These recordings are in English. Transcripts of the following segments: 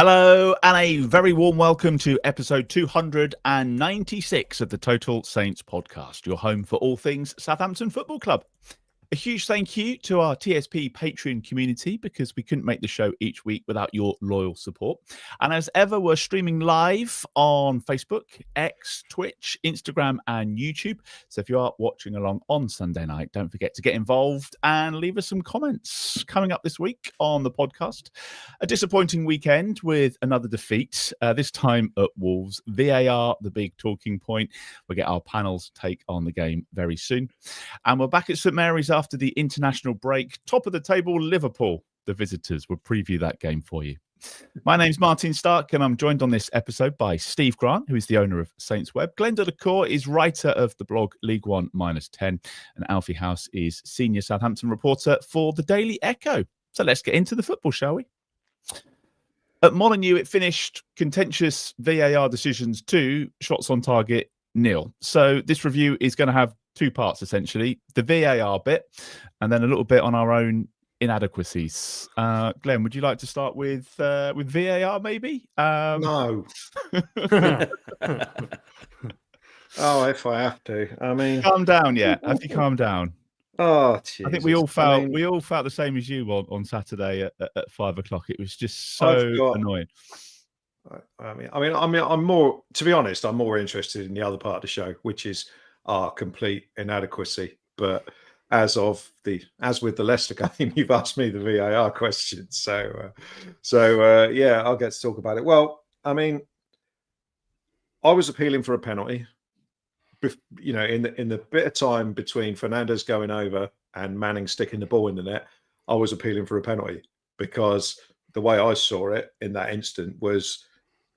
Hello, and a very warm welcome to episode 296 of the Total Saints podcast, your home for all things Southampton Football Club. A huge thank you to our TSP Patreon community, because we couldn't make the show each week without your loyal support. And as ever, we're streaming live on Facebook, X, Twitch, Instagram, and YouTube. So if you are watching along on Sunday night, don't forget to get involved and leave us some comments. Coming up this week on the podcast, a disappointing weekend with another defeat, this time at Wolves. VAR, the big talking point. We'll get our panel's take on the game very soon. And we're back at St Mary's after the international break. Top of the table, Liverpool, the visitors. We'll preview that game for you. My name's Martin Starke, and I'm joined on this episode by Steve Grant, who is the owner of Saints Web. Glen de la Cour is writer of the blog League One -10, and Alfie House is senior Southampton reporter for the Daily Echo. So let's get into the football, shall we? At Molineux, it finished contentious VAR decisions 2, shots on target 0. So this review is going to have two parts, essentially: the VAR bit and then a little bit on our own inadequacies. Glenn, would you like to start with VAR, maybe? No. Oh, if I have to. I mean, calm down. Yeah, have you calmed down? Oh, Jesus. I think we all felt the same as you on Saturday at 5 o'clock. It was just so annoying. I'm more, to be honest, I'm more interested in the other part of the show, which is our complete inadequacy. But as with the Leicester game, you've asked me the VAR question, so yeah, I'll get to talk about it. Well, I mean, I was appealing for a penalty. You know, in the bit of time between Fernandes going over and Manning sticking the ball in the net, I was appealing for a penalty, because the way I saw it in that instant was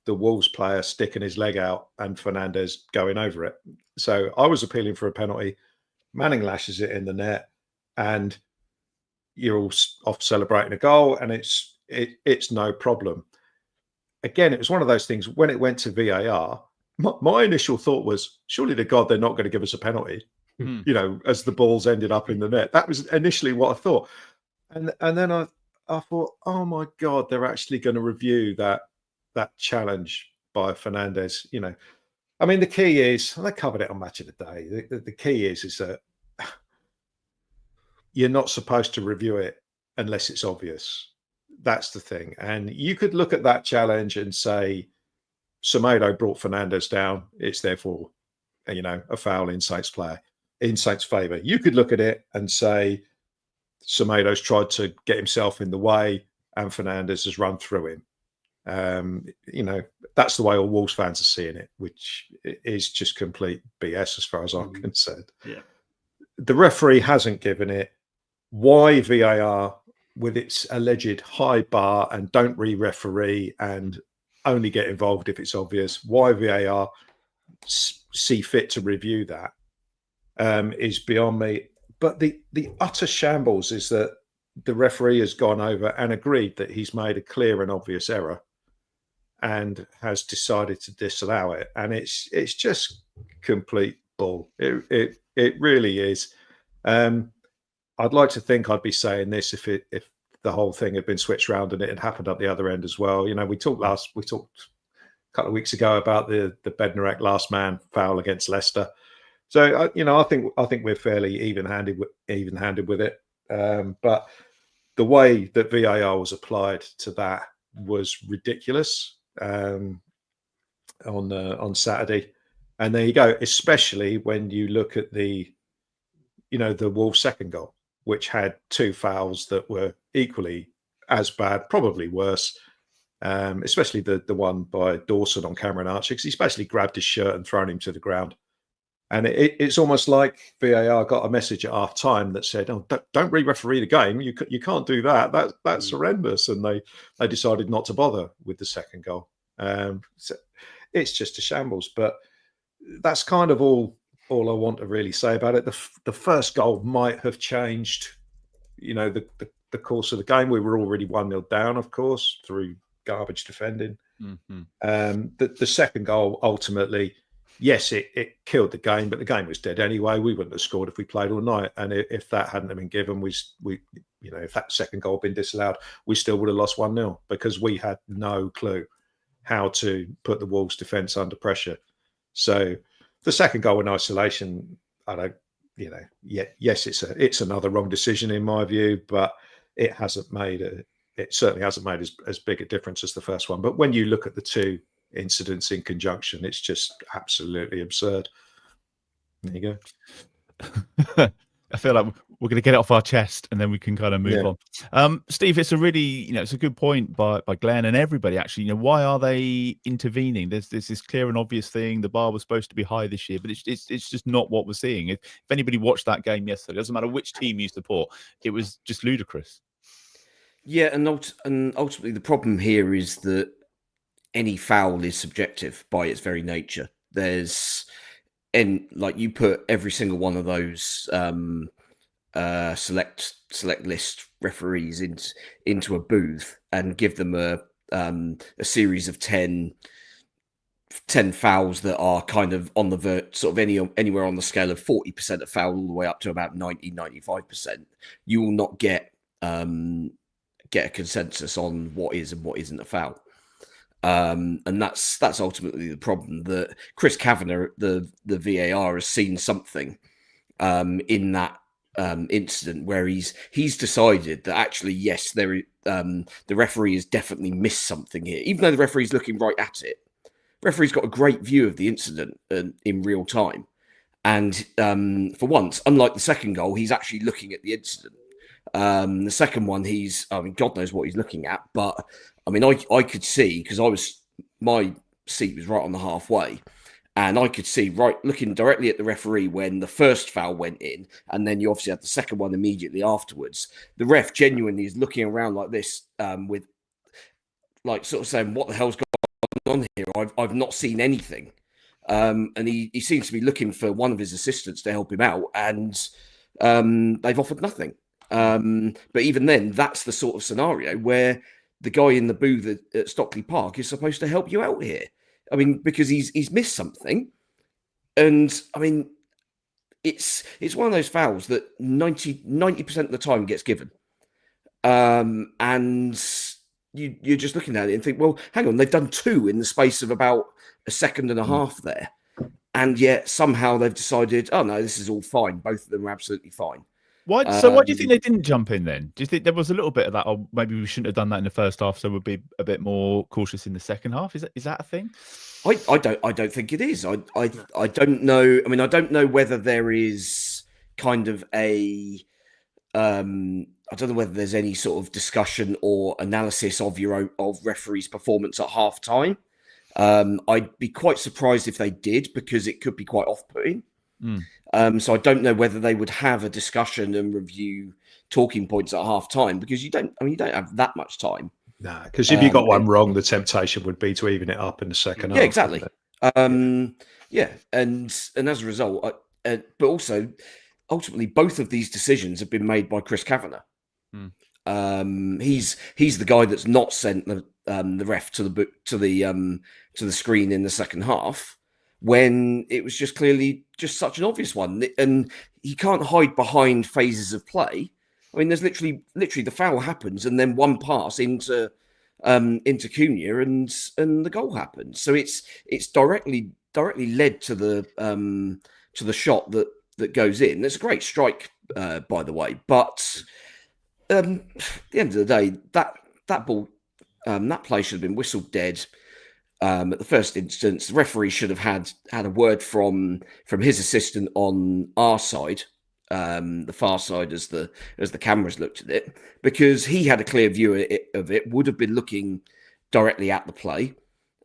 the Wolves player sticking his leg out and Fernandes going over it. So I was appealing for a penalty. Manning lashes it in the net, and you're all off celebrating a goal, and it's no problem. Again, it was one of those things, when it went to VAR, my initial thought was, surely to God, they're not going to give us a penalty, you know, as the balls ended up in the net. That was initially what I thought. And then I thought, oh my God, they're actually going to review that challenge by Fernandes. You know, I mean, the key is, and I covered it on Match of the Day, the key is that you're not supposed to review it unless it's obvious. That's the thing. And you could look at that challenge and say, Semedo brought Fernandes down. It's therefore, you know, a foul in Saints' favour. You could look at it and say, Semedo's tried to get himself in the way and Fernandes has run through him. You know, that's the way all Wolves fans are seeing it, which is just complete BS as far as I'm concerned. Yeah. The referee hasn't given it. Why VAR, with its alleged high bar and don't re-referee and only get involved if it's obvious, why VAR see fit to review that is beyond me. But the utter shambles is that the referee has gone over and agreed that he's made a clear and obvious error and has decided to disallow it. And it's just complete bull. It really is. I'd like to think I'd be saying this if the whole thing had been switched around and it had happened at the other end as well. You know, we talked a couple of weeks ago about the Bednarek last man foul against Leicester. So you know, I think we're fairly even-handed with it. But the way that VAR was applied to that was ridiculous on Saturday. And there you go, especially when you look at the Wolves' second goal, which had two fouls that were equally as bad, probably worse, especially the one by Dawson on Cameron Archer, because he's basically grabbed his shirt and thrown him to the ground. And it's almost like VAR got a message at half time that said, "Oh, don't re-referee the game. You can't do that. That's horrendous." And they decided not to bother with the second goal. So it's just a shambles. But that's kind of all I want to really say about it. The first goal might have changed, you know, the course of the game. We were already 1-0 down, of course, through garbage defending. The second goal, ultimately, yes, it killed the game, but the game was dead anyway. We wouldn't have scored if we played all night. And if that hadn't have been given, we if that second goal had been disallowed, we still would have lost 1-0 because we had no clue how to put the Wolves' defence under pressure. So the second goal in isolation, I don't, yes, it's another wrong decision in my view, but it certainly hasn't made as big a difference as the first one. But when you look at the two incidents in conjunction, it's just absolutely absurd. There you go. I feel like we're going to get it off our chest and then we can kind of move on. Steve, it's a really, it's a good point by Glen and everybody actually. Why are they intervening? There's this clear and obvious thing. The bar was supposed to be high this year, but it's just not what we're seeing. If anybody watched that game yesterday, it doesn't matter which team you support, it was just ludicrous. Yeah, and ultimately the problem here is that any foul is subjective by its very nature. Like you put every single one of those select list referees into a booth and give them a series of 10 fouls that are kind of on the sort of anywhere on the scale of 40% of foul all the way up to about 95%. You will not get a consensus on what is and what isn't a foul. And that's ultimately the problem. That Chris Kavanagh, the VAR, has seen something in that incident where he's decided that actually, yes, the referee has definitely missed something here, even though the referee's looking right at it. The referee's got a great view of the incident in real time, and for once, unlike the second goal, he's actually looking at the incident. The second one, God knows what he's looking at, but I could see, because my seat was right on the halfway, and I could see looking directly at the referee when the first foul went in, and then you obviously had the second one immediately afterwards. The ref genuinely is looking around like this, with like sort of saying, "What the hell's going on here? I've not seen anything." And he seems to be looking for one of his assistants to help him out, and they've offered nothing. But even then, that's the sort of scenario where the guy in the booth at Stockley Park is supposed to help you out here. Because he's missed something. And it's one of those fouls that 90% of the time gets given. And you're just looking at it and think, well, hang on, they've done two in the space of about a second and a half there. And yet somehow they've decided, oh no, this is all fine. Both of them are absolutely fine. Why do you think they didn't jump in then? Do you think there was a little bit of that, or maybe we shouldn't have done that in the first half, so we'll be a bit more cautious in the second half? Is that a thing? I don't think it is. I don't know. I don't know whether there is kind of I don't know whether there's any sort of discussion or analysis of referee's performance at half time. I'd be quite surprised if they did, because it could be quite off-putting. So I don't know whether they would have a discussion and review talking points at half time, because you don't have that much time. No, because if you got one wrong, the temptation would be to even it up in the second half. Yeah, exactly. And as a result, but also ultimately both of these decisions have been made by Chris Kavanagh. He's the guy that's not sent the ref to the screen in the second half, when it was just clearly just such an obvious one. And he can't hide behind phases of play. There's literally the foul happens, and then one pass into Cunha, and the goal happens. So it's directly led to the shot that goes in. It's a great strike, by the way. But at the end of the day, that ball, that play should have been whistled dead. At the first instance, the referee should have had a word from his assistant on our side, the far side, as the cameras looked at it, because he had a clear view of it, would have been looking directly at the play.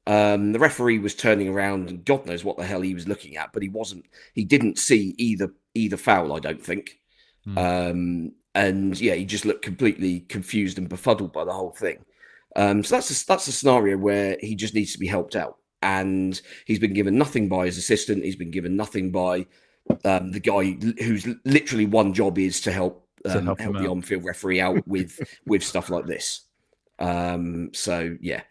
The referee was turning around, and God knows what the hell he was looking at, but he didn't see either foul, I don't think. And yeah, he just looked completely confused and befuddled by the whole thing. So that's a scenario where he just needs to be helped out, and he's been given nothing by his assistant. He's been given nothing by the guy whose literally one job is to help the on-field referee out with stuff like this. So yeah.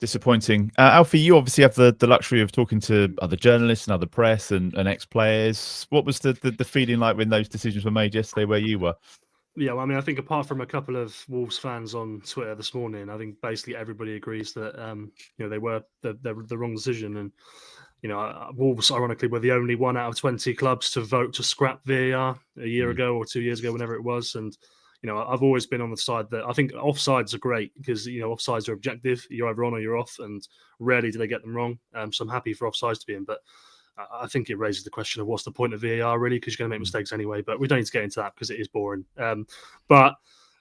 Disappointing. Alfie, you obviously have the luxury of talking to other journalists and other press and ex-players. What was the feeling like when those decisions were made yesterday where you were? Yeah, well, I mean, I think apart from a couple of Wolves fans on Twitter this morning, I think basically everybody agrees that they were the wrong decision. And Wolves, ironically, were the only 1 out of 20 clubs to vote to scrap VAR a year ago or 2 years ago, whenever it was. And I've always been on the side that I think offsides are great because offsides are objective. You're either on or you're off, and rarely do they get them wrong. So I'm happy for offsides to be in, but I think it raises the question of what's the point of VAR really, because you're going to make mistakes anyway. But we don't need to get into that because it is boring. But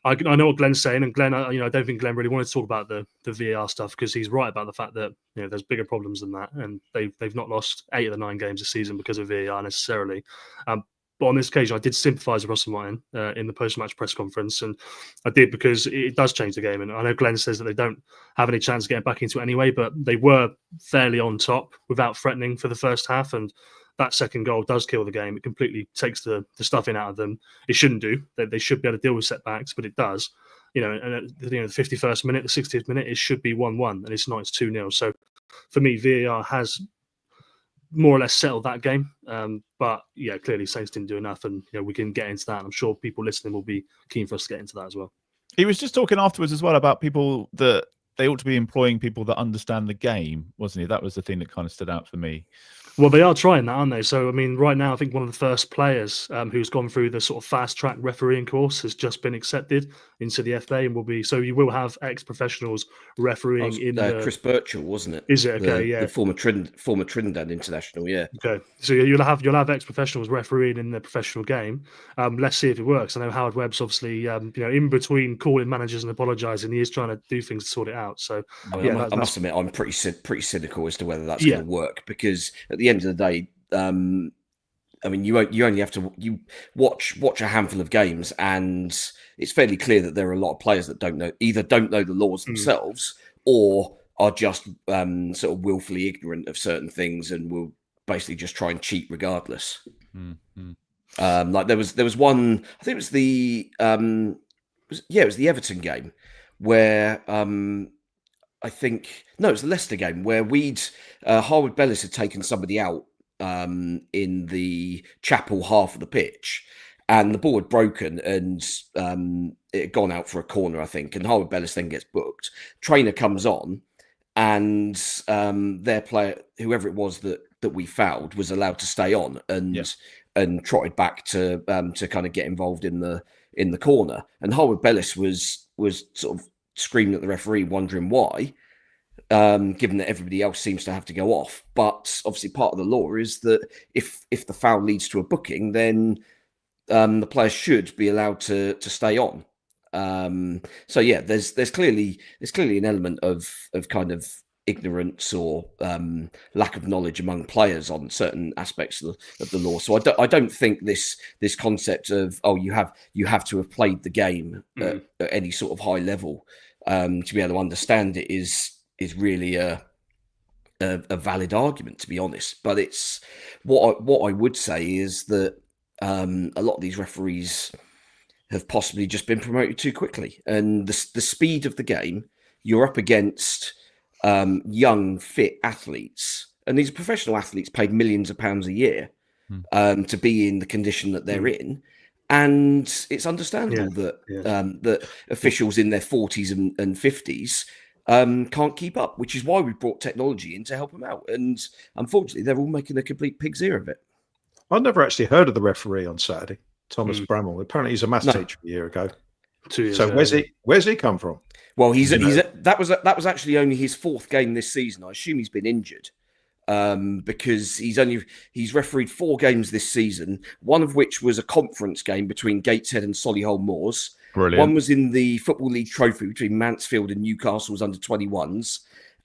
I know what Glen's saying, and Glen, I don't think Glen really wanted to talk about the VAR stuff because he's right about the fact that there's bigger problems than that, and they've not lost 8 of the 9 games this season because of VAR necessarily. But on this occasion, I did sympathise with Russell Martin in the post-match press conference, and I did because it does change the game. And I know Glenn says that they don't have any chance of getting back into it anyway, but they were fairly on top without threatening for the first half, and that second goal does kill the game. It completely takes the stuffing out of them. It shouldn't do. They should be able to deal with setbacks, but it does. And at the 51st minute, the 60th minute, it should be 1-1, and it's not. It's 2-0. So for me, VAR has more or less settled that game. But yeah, clearly Saints didn't do enough, and we can get into that. And I'm sure people listening will be keen for us to get into that as well. He was just talking afterwards as well about people that they ought to be employing people that understand the game, wasn't he? That was the thing that kind of stood out for me. Well, they are trying that, aren't they? So, I mean, right now, I think one of the first players who's gone through the sort of fast-track refereeing course has just been accepted into the FA and will be... So you will have ex-professionals refereeing in the... Chris Birchall, wasn't it? Is it? Okay, yeah. The former Trinidad international, yeah. Okay, so you'll have ex-professionals refereeing in the professional game. Let's see if it works. I know Howard Webb's obviously, in between calling managers and apologising, he is trying to do things to sort it out. So, I must admit, I'm pretty cynical as to whether that's going to work, because at the end of the day, I mean, you only have to watch a handful of games, and it's fairly clear that there are a lot of players that either don't know the laws themselves or are just sort of willfully ignorant of certain things and will basically just try and cheat regardless. Like there was one, I think it was the it was the Everton game where I think it was the Leicester game where Harwood-Bellis had taken somebody out in the chapel half of the pitch, and the ball had broken and it had gone out for a corner, I think, and Harwood-Bellis then gets booked. Trainer comes on, and their player, whoever it was that we fouled, was allowed to stay on and trotted back to kind of get involved in the corner. And Harwood-Bellis was sort of screaming at the referee, wondering why, given that everybody else seems to have to go off. But obviously part of the law is that if the foul leads to a booking, then the player should be allowed to stay on. So yeah, there's clearly an element of kind of ignorance or lack of knowledge among players on certain aspects of the law. So I don't think this concept of you have to have played the game at any sort of high level to be able to understand it is really a valid argument, to be honest. But it's what I would say is that a lot of these referees have possibly just been promoted too quickly, and the speed of the game, you're up against young, fit athletes, and these are professional athletes paid millions of pounds a year to be in the condition that they're in. And it's understandable that officials in their 40s and 50s can't keep up, which is why we brought technology in to help them out. And unfortunately, they're all making a complete pig's ear of it. I've never actually heard of the referee on Saturday, Thomas Bramwell. Apparently, he's a maths teacher a year ago. 2 years ago. Where's he come from? Well, that was actually only his 4th game this season. I assume he's been injured because he's refereed 4 games this season, one of which was a conference game between Gateshead and Solihull Moors. Brilliant. One was in the Football League Trophy between Mansfield and Newcastle's under-21s.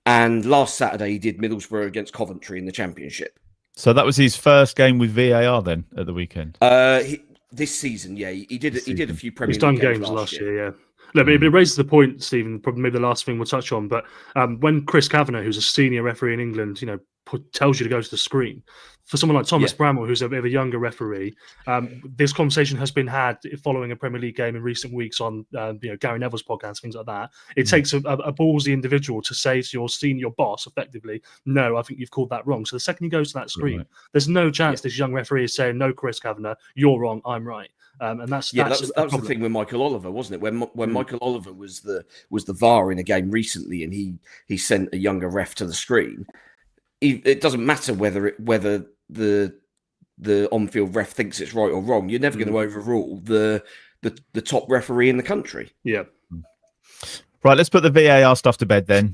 And last Saturday, he did Middlesbrough against Coventry in the Championship. So that was his first game with VAR then at the weekend? This season, yeah. He did a few Premier League games. He's done games last year, yeah. No, but it raises the point, Stephen, probably maybe the last thing we'll touch on. But when Chris Kavanagh, who's a senior referee in England, tells you to go to the screen. For someone like Thomas Bramwell, who's a bit of a younger referee, this conversation has been had following a Premier League game in recent weeks on Gary Neville's podcast, things like that. It takes a ballsy individual to say to your senior boss, effectively, no, I think you've called that wrong. So the second he goes to that screen, there's no chance this young referee is saying, no, Chris Kavanagh, you're wrong, I'm right. And that was the thing with Michael Oliver, wasn't it? When Michael Oliver was the VAR in a game recently, and he sent a younger ref to the screen. It doesn't matter whether the on-field ref thinks it's right or wrong. You're never going to overrule the top referee in the country. Yeah. Right, let's put the VAR stuff to bed then,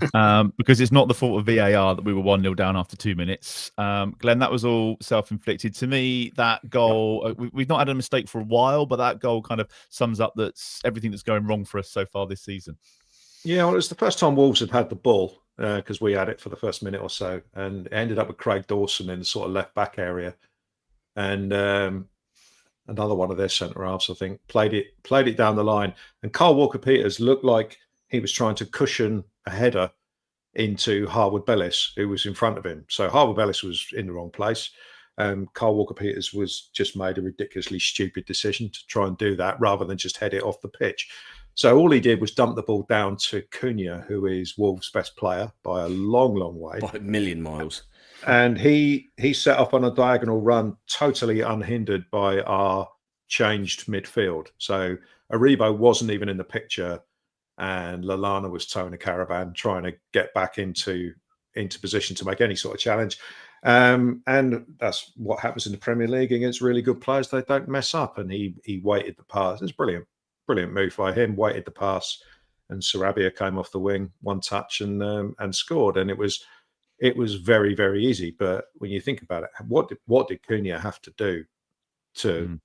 because it's not the fault of VAR that we were 1-0 down after 2 minutes. Glenn, that was all self-inflicted. To me, that goal, we've not had a mistake for a while, but that goal kind of sums up everything that's going wrong for us so far this season. Yeah, well, it was the first time Wolves had had the ball, because we had it for the first minute or so, and it ended up with Craig Dawson in the sort of left-back area. And another one of their centre-halves, I think, played it down the line. And Kyle Walker-Peters looked like he was trying to cushion a header into Harwood-Bellis, who was in front of him. So Harwood-Bellis was in the wrong place. Kyle Walker-Peters was just made a ridiculously stupid decision to try and do that rather than just head it off the pitch. So all he did was dump the ball down to Cunha, who is Wolves' best player by a long, long way. By a million miles. And he set off on a diagonal run totally unhindered by our changed midfield. So Aribo wasn't even in the picture, and Lallana was towing a caravan trying to get back into position to make any sort of challenge. And that's what happens in the Premier League against really good players. They don't mess up, and he waited the pass. It's brilliant move by him, waited the pass, and Sarabia came off the wing, one touch, and scored. And it was very, very easy. But when you think about it, what did Cunha have to do to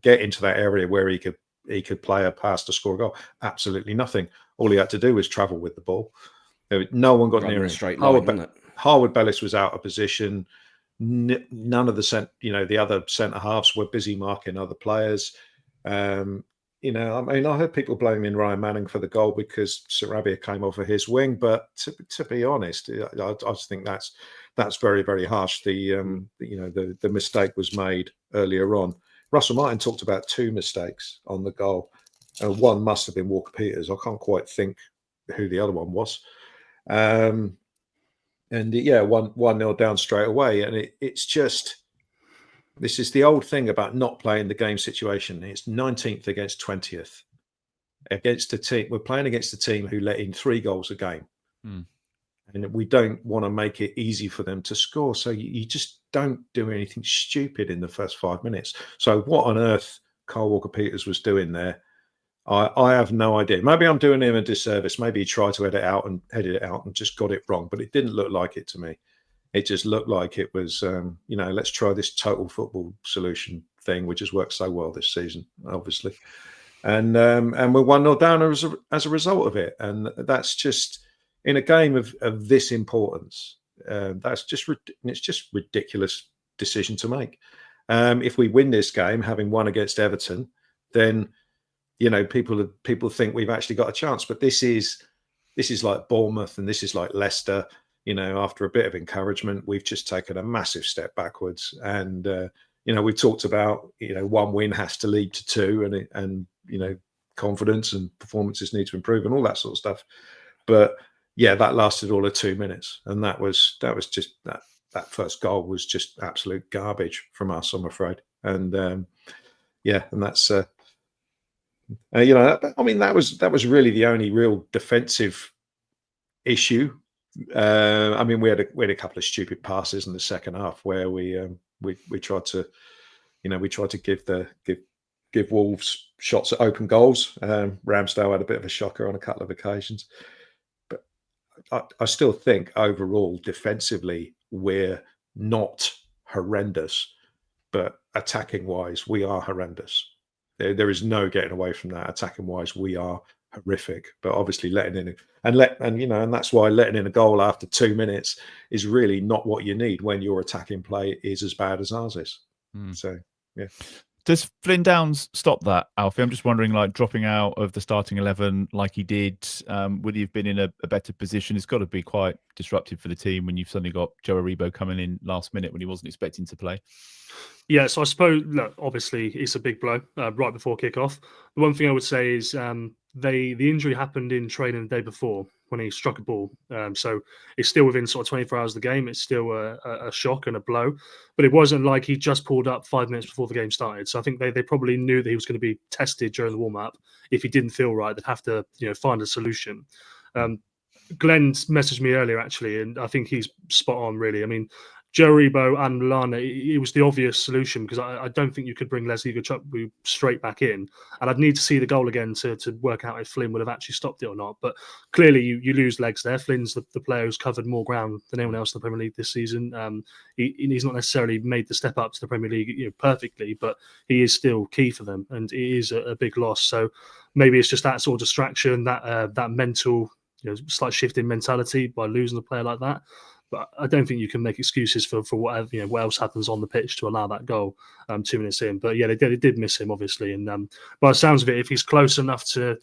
get into that area where he could play a pass to score a goal? Absolutely nothing. All he had to do was travel with the ball. No one got near him. Harwood-Bellis was out of position. None of the other centre halves were busy marking other players. I heard people blaming Ryan Manning for the goal because Sarabia came off of his wing, but to be honest, I just think that's very, very harsh. The mistake was made earlier on. Russell Martin talked about 2 mistakes on the goal. One must have been Walker-Peters. I can't quite think who the other one was. 1-0 down straight away, and it's just. This is the old thing about not playing the game situation. It's 19th against 20th. Against a team, we're playing against a team who let in 3 goals a game. And we don't want to make it easy for them to score. So you just don't do anything stupid in the first 5 minutes. So what on earth Kyle Walker-Peters was doing there, I have no idea. Maybe I'm doing him a disservice. Maybe he tried to edit it out and just got it wrong. But it didn't look like it to me. It just looked like it was, let's try this total football solution thing, which has worked so well this season, obviously. And we're 1-0 down as a result of it. And that's just, in a game of this importance, it's just ridiculous decision to make. If we win this game, having won against Everton, then, people think we've actually got a chance. But this is like Bournemouth and this is like Leicester. After a bit of encouragement, we've just taken a massive step backwards. And, we talked about, one win has to lead to 2 and confidence and performances need to improve and all that sort of stuff. But yeah, that lasted all of 2 minutes. And that was just that first goal was just absolute garbage from us, I'm afraid. And and that's, that was really the only real defensive issue. We had a couple of stupid passes in the second half where we tried to, give Wolves shots at open goals. Ramsdale had a bit of a shocker on a couple of occasions, but I still think overall defensively we're not horrendous, but attacking wise we are horrendous. There is no getting away from that. Attacking wise we are horrific, but obviously and that's why letting in a goal after 2 minutes is really not what you need when your attacking play is as bad as ours is. So Does Flynn Downs stop that, Alfie? I'm just wondering, like dropping out of the starting 11 like he did, would he have been in a better position? It's got to be quite disruptive for the team when you've suddenly got Joe Aribo coming in last minute when he wasn't expecting to play. Yeah, so I suppose, look, obviously it's a big blow right before kickoff. The one thing I would say is the injury happened in training the day before when he struck a ball. So it's still within sort of 24 hours of the game. It's still a shock and a blow, but it wasn't like he just pulled up 5 minutes before the game started. So I think they probably knew that he was going to be tested during the warm up. If he didn't feel right, they'd have to find a solution. Glen messaged me earlier actually, and I think he's spot on really. I mean, Joe Aribo and Lana, it was the obvious solution because I don't think you could bring Leslie Gachukwu straight back in. And I'd need to see the goal again to work out if Flynn would have actually stopped it or not. But clearly you lose legs there. Flynn's the player who's covered more ground than anyone else in the Premier League this season. He's not necessarily made the step up to the Premier League perfectly, but he is still key for them. And it is a big loss. So maybe it's just that sort of distraction, that mental, slight shift in mentality by losing a player like that. But I don't think you can make excuses for whatever what else happens on the pitch to allow that goal 2 minutes in. But yeah, they did miss him obviously, and by the sounds of it, if he's close enough to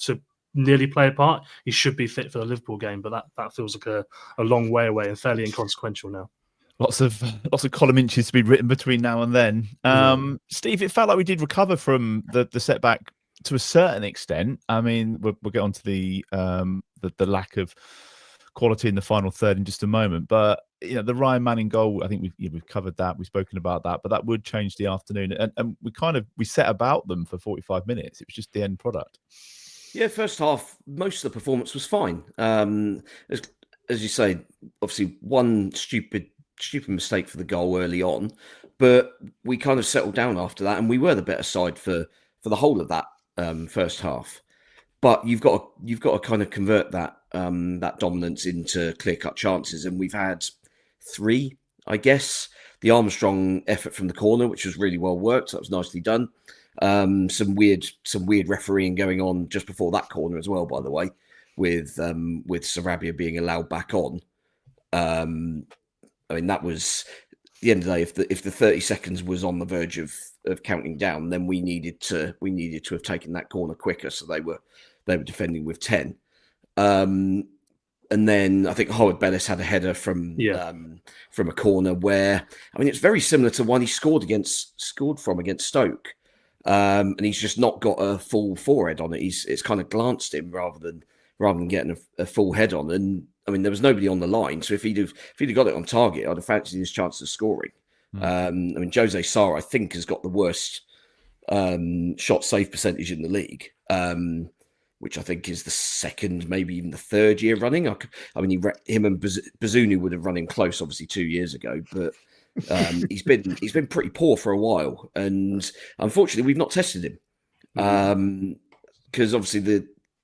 nearly play a part, he should be fit for the Liverpool game. But that feels like a long way away and fairly inconsequential now. Lots of column inches to be written between now and then. Steve, it felt like we did recover from the setback to a certain extent. I mean, we'll get on to the lack of quality in the final third in just a moment, but the Ryan Manning goal, I think we've covered that, we've spoken about that, but that would change the afternoon, and we set about them for 45 minutes. It was just the end product. Yeah, first half, most of the performance was fine. As you say, obviously one stupid mistake for the goal early on, but we kind of settled down after that, and we were the better side for the whole of that first half. But you've got to kind of convert that dominance into clear-cut chances, and we've had 3, I guess. The Armstrong effort from the corner, which was really well worked, that was nicely done. Some weird refereeing going on just before that corner as well, by the way, with Sarabia being allowed back on. I mean, that was at the end of the day. If the 30 seconds was on the verge of counting down, then we needed to have taken that corner quicker. So they were defending with 10. And then I think Harwood-Bellis had a header from a corner where, I mean, it's very similar to one he scored from against Stoke. And he's just not got a full forehead on it. It's kind of glanced him rather than getting a full head on. And I mean, there was nobody on the line. So if he'd have got it on target, I'd have fancied his chance of scoring. I mean, Jose Sarr, I think, has got the worst shot save percentage in the league, which I think is the second, maybe even the third year running. I mean, him and Bazunu would have run in close, obviously 2 years ago, but he's been pretty poor for a while, and unfortunately, we've not tested him because obviously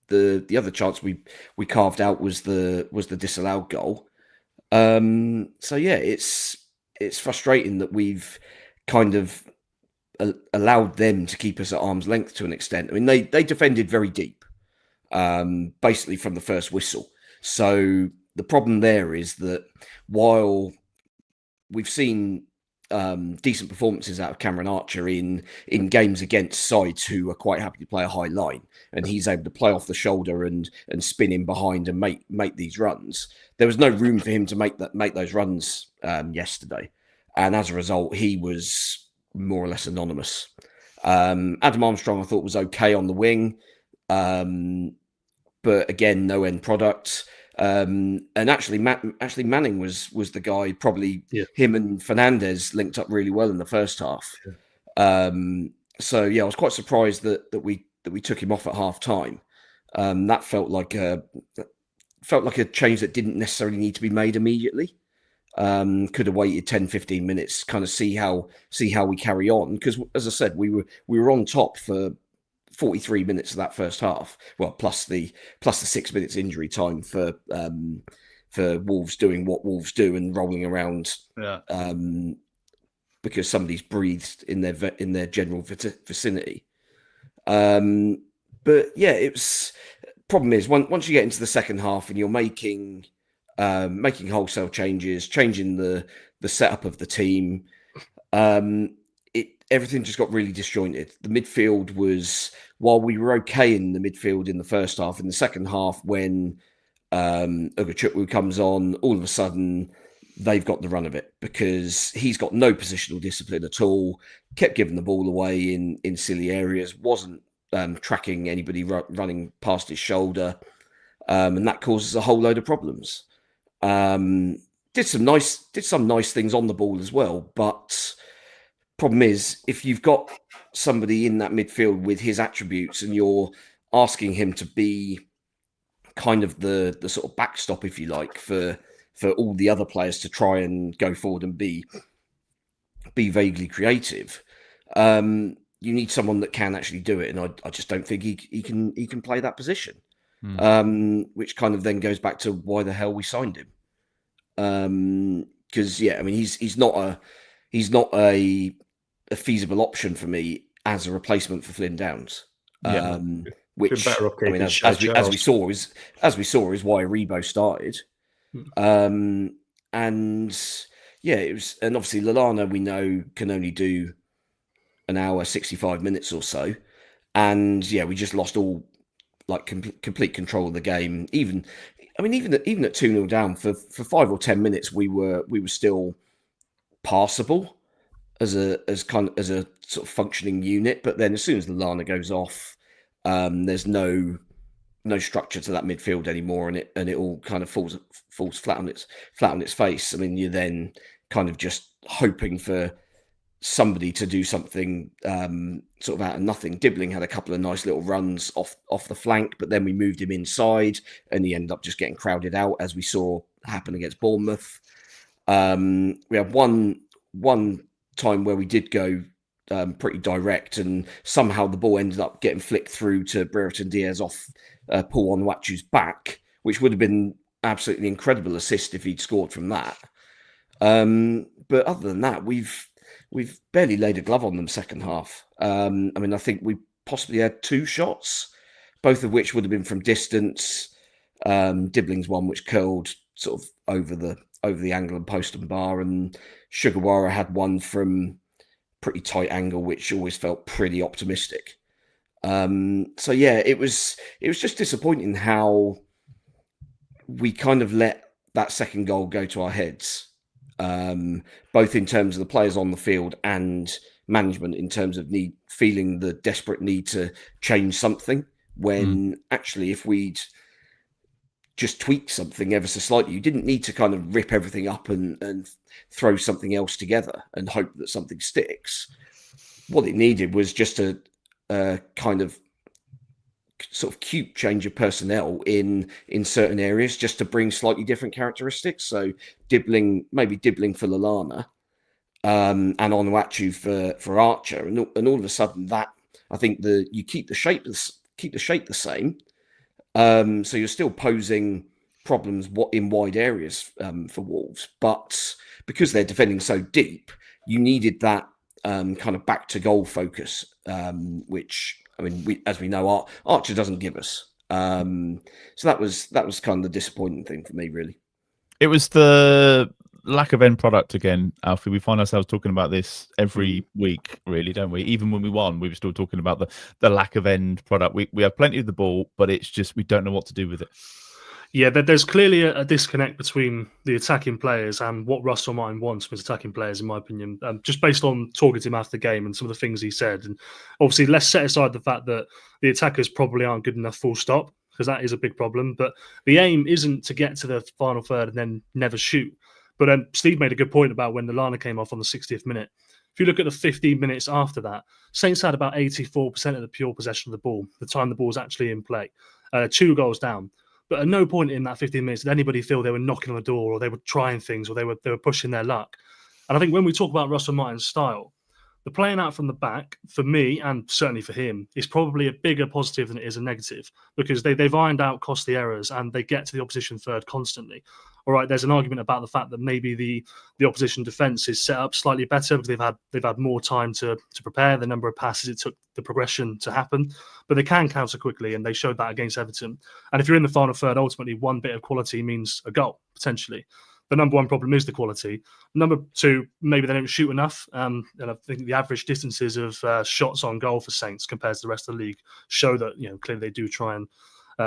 the other chance we carved out was the disallowed goal. So yeah, it's frustrating that we've kind of allowed them to keep us at arm's length to an extent. I mean, they defended very deep, basically from the first whistle. So the problem there is that while we've seen decent performances out of Cameron Archer in games against sides who are quite happy to play a high line, and he's able to play off the shoulder and spin in behind and make these runs, there was no room for him to make those runs yesterday, and as a result, he was more or less anonymous. Adam Armstrong, I thought, was okay on the wing, but again, no end product. And actually Manning was the guy. Probably him and Fernandes linked up really well in the first half. So yeah, I was quite surprised that we took him off at half time. That felt like a change that didn't necessarily need to be made immediately. Could have waited 10-15 minutes, kind of see how we carry on, because as I said, we were on top for 43 minutes of that first half. Well, plus the 6 minutes injury time for Wolves doing what Wolves do and rolling around. Because somebody's breathed in their general vicinity. But yeah, problem is once you get into the second half and you're making wholesale changes, changing the setup of the team, everything just got really disjointed. The midfield was, while we were okay in the midfield in the first half, in the second half, when Ugachukwu comes on, all of a sudden they've got the run of it because he's got no positional discipline at all, kept giving the ball away in silly areas, wasn't tracking anybody running past his shoulder, and that causes a whole load of problems. Did some nice things on the ball as well, but problem is, if you've got somebody in that midfield with his attributes and you're asking him to be kind of the sort of backstop, if you like, for all the other players to try and go forward and be vaguely creative, you need someone that can actually do it, and I just don't think he can play that position. Which kind of then goes back to why the hell we signed him. Because I mean, he's not a feasible option for me as a replacement for Flynn Downs. Which, I mean, as we saw is why Rebo started. And it was, and obviously Lallana, we know, can only do an hour, 65 minutes or so, and we just lost all complete control of the game. Even at 2-0 down for 5 or 10 minutes, we were still passable as a sort of functioning unit. But then as soon as Lallana goes off, there's no structure to that midfield anymore, and it all kind of falls flat on its face. I mean, you're then kind of just hoping for somebody to do something sort of out of nothing. Dibbling had a couple of nice little runs off the flank, but then we moved him inside and he ended up just getting crowded out, as we saw happen against Bournemouth. We had one time where we did go pretty direct, and somehow the ball ended up getting flicked through to Brereton Diaz off Paul Onwuachu's back, which would have been absolutely incredible assist if he'd scored from that. But other than that, we've barely laid a glove on them second half. I mean, I think we possibly had 2 shots, both of which would have been from distance. Dibbling's one which curled sort of over the angle and post and bar, and Sugawara had one from pretty tight angle, which always felt pretty optimistic. It was just disappointing how we kind of let that second goal go to our heads. Both in terms of the players on the field and management, in terms of feeling the desperate need to change something, when actually if we'd just tweak something ever so slightly, you didn't need to kind of rip everything up and throw something else together and hope that something sticks. What it needed was just a kind of sort of cute change of personnel in certain areas, just to bring slightly different characteristics. So Dibbling for Lallana, and Onwuachu for Archer, and all of a sudden that, I think you keep the shape the same, so you're still posing problems in wide areas for Wolves, but because they're defending so deep, you needed that kind of back to goal focus, which, I mean, as we know, Archer doesn't give us. So that was kind of the disappointing thing for me, really. It was the lack of end product again, Alfie. We find ourselves talking about this every week, really, don't we? Even when we won, we were still talking about the lack of end product. We have plenty of the ball, but it's just we don't know what to do with it. Yeah, there's clearly a disconnect between the attacking players and what Russell Martin wants from his attacking players, in my opinion, just based on talking to him after the game and some of the things he said. And obviously, let's set aside the fact that the attackers probably aren't good enough, full stop, because that is a big problem. But the aim isn't to get to the final third and then never shoot. But Steve made a good point about when Lallana came off on the 60th minute. If you look at the 15 minutes after that, Saints had about 84% of the pure possession of the ball, the time the ball was actually in play, 2 goals down. But at no point in that 15 minutes did anybody feel they were knocking on the door, or they were trying things, or they were pushing their luck. And I think when we talk about Russell Martin's style, the playing out from the back, for me, and certainly for him, is probably a bigger positive than it is a negative, because they've ironed out costly errors and they get to the opposition third constantly. All right, there's an argument about the fact that maybe the opposition defence is set up slightly better because they've had more time to prepare, the number of passes it took the progression to happen, but they can counter quickly, and they showed that against Everton. And if you're in the final third, ultimately one bit of quality means a goal, potentially. the number one problem is the quality. Number two, maybe they don't shoot enough. And I think the average distances of shots on goal for Saints compared to the rest of the league show that, clearly they do try and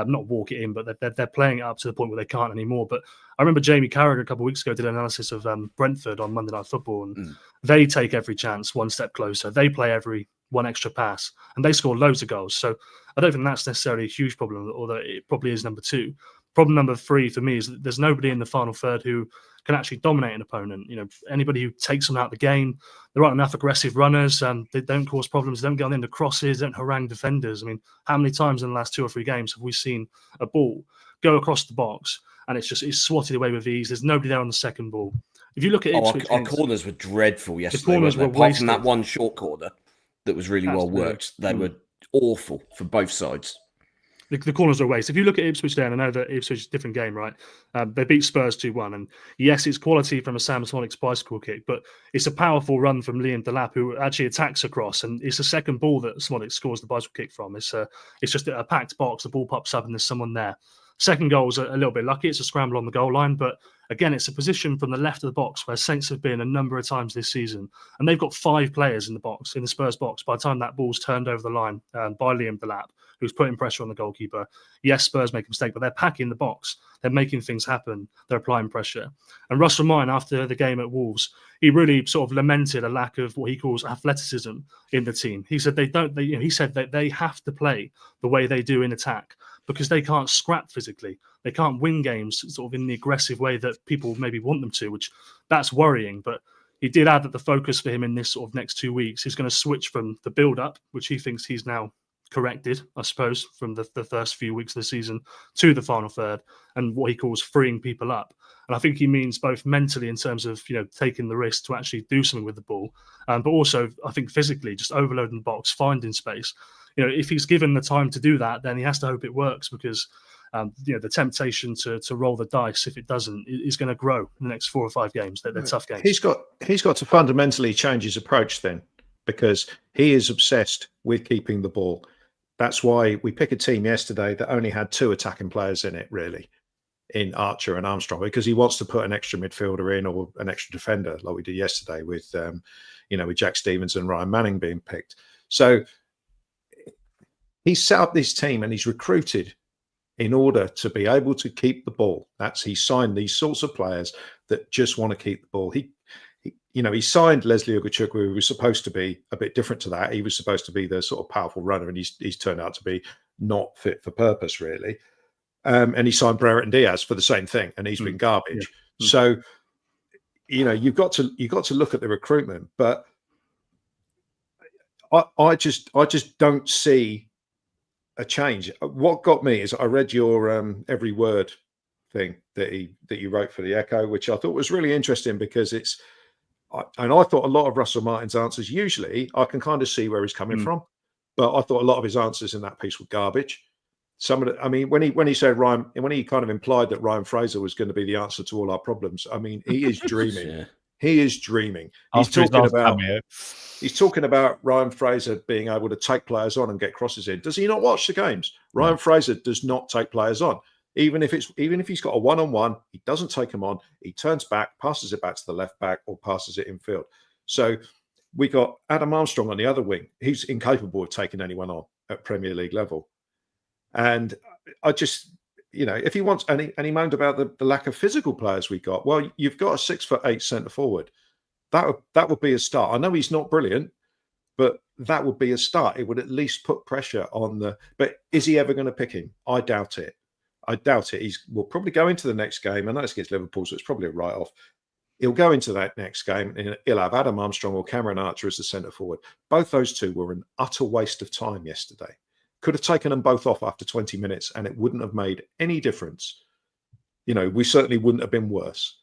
not walk it in, but they're playing it up to the point where they can't anymore. But I remember Jamie Carragher a couple of weeks ago did an analysis of Brentford on Monday Night Football, and they take every chance one step closer. They play every one extra pass, and they score loads of goals. So I don't think that's necessarily a huge problem, although it probably is number two. Problem number three for me is that there's nobody in the final third who can actually dominate an opponent. Anybody who takes them out of the game, there aren't enough aggressive runners. They don't cause problems. They don't get on into crosses. Don't harangue defenders. I mean, how many times in the last 2 or 3 games have we seen a ball go across the box and it's swatted away with ease? There's nobody there on the second ball. If you look at Ipswich, our corners were dreadful yesterday. The corners were apart wasted. from that one short corner that was really well worked. They were awful for both sides. The corners are a waste. If you look at Ipswich there, and I know that Ipswich is a different game, right? They beat Spurs 2-1. And yes, it's quality from a Sam Smolik's bicycle kick, but it's a powerful run from Liam Delap, who actually attacks across. And it's the second ball that Smolik scores the bicycle kick from. It's just a packed box. The ball pops up and there's someone there. Second goal is a little bit lucky. It's a scramble on the goal line. But again, it's a position from the left of the box where Saints have been a number of times this season. And they've got 5 players in the Spurs box, by the time that ball's turned over the line by Liam Delap, who's putting pressure on the goalkeeper. Yes, Spurs make a mistake, but they're packing the box. They're making things happen. They're applying pressure. And Russell Mine, after the game at Wolves, he really sort of lamented a lack of what he calls athleticism in the team. He said he said that they have to play the way they do in attack because they can't scrap physically. They can't win games sort of in the aggressive way that people maybe want them to, which that's worrying. But he did add that the focus for him in this sort of next 2 weeks is going to switch from the build-up, which he thinks he's now corrected, I suppose, from the first few weeks of the season, to the final third, and what he calls freeing people up. And I think he means both mentally in terms of taking the risk to actually do something with the ball, but also I think physically just overloading the box, finding space. If he's given the time to do that, then he has to hope it works, because the temptation to roll the dice, if it doesn't, is going to grow in the next 4 or 5 games. They're tough games. He's got to fundamentally change his approach then, because he is obsessed with keeping the ball. That's why we pick a team yesterday that only had 2 attacking players in it, really, in Archer and Armstrong, because he wants to put an extra midfielder in or an extra defender like we did yesterday with, with Jack Stevens and Ryan Manning being picked. So he's set up this team and he's recruited in order to be able to keep the ball. He signed these sorts of players that just want to keep the ball. He signed Leslie Ugochukwu, who was supposed to be a bit different to that. He was supposed to be the sort of powerful runner, and he's turned out to be not fit for purpose, really. And he signed Brereton Diaz for the same thing, and he's been garbage. Yeah. So, you've got to look at the recruitment, but I just don't see a change. What got me is I read your every word thing that you wrote for the Echo, which I thought was really interesting, because I thought a lot of Russell Martin's answers, usually I can kind of see where he's coming from, but I thought a lot of his answers in that piece were garbage. When he said when he kind of implied that Ryan Fraser was going to be the answer to all our problems, he is dreaming. Yeah. He is dreaming. He's talking about Ryan Fraser being able to take players on and get crosses in. Does he not watch the games? Ryan Fraser does not take players on. Even if he's got a one-on-one, he doesn't take him on. He turns back, passes it back to the left back, or passes it infield. So we got Adam Armstrong on the other wing. He's incapable of taking anyone on at Premier League level. And I just, if he wants, and he moaned about the lack of physical players we got. Well, you've got a 6'8" centre forward. That would be a start. I know he's not brilliant, but that would be a start. It would at least put pressure on But is he ever going to pick him? I doubt it. We'll probably go into the next game. I know it's against Liverpool, so it's probably a write-off. He'll go into that next game and he'll have Adam Armstrong or Cameron Archer as the centre forward. Both those two were an utter waste of time yesterday. Could have taken them both off after 20 minutes and it wouldn't have made any difference. We certainly wouldn't have been worse.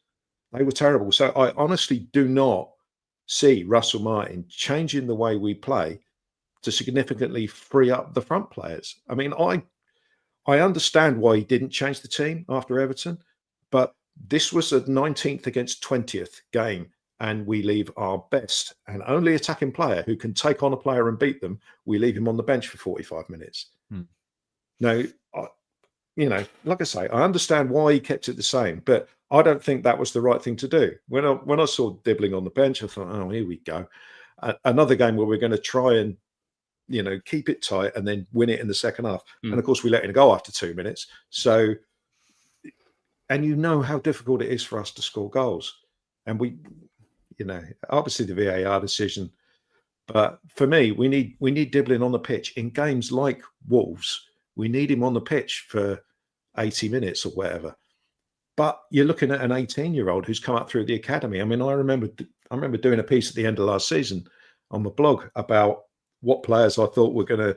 They were terrible. So I honestly do not see Russell Martin changing the way we play to significantly free up the front players. I understand why he didn't change the team after Everton, but this was a 19th against 20th game, and we leave our best and only attacking player who can take on a player and beat them, we leave him on the bench for 45 minutes. Now, like I say, I understand why he kept it the same, but I don't think that was the right thing to do. When I saw Dibbling on the bench, I thought, oh, here we go. Another game where we're going to try and, keep it tight and then win it in the second half. And of course, we let it go after 2 minutes. So, and how difficult it is for us to score goals. And we, obviously the VAR decision. But for me, we need Dibbling on the pitch in games like Wolves. We need him on the pitch for 80 minutes or whatever. But you're looking at an 18-year-old who's come up through the academy. I mean, I remember doing a piece at the end of last season on the blog about what players I thought were going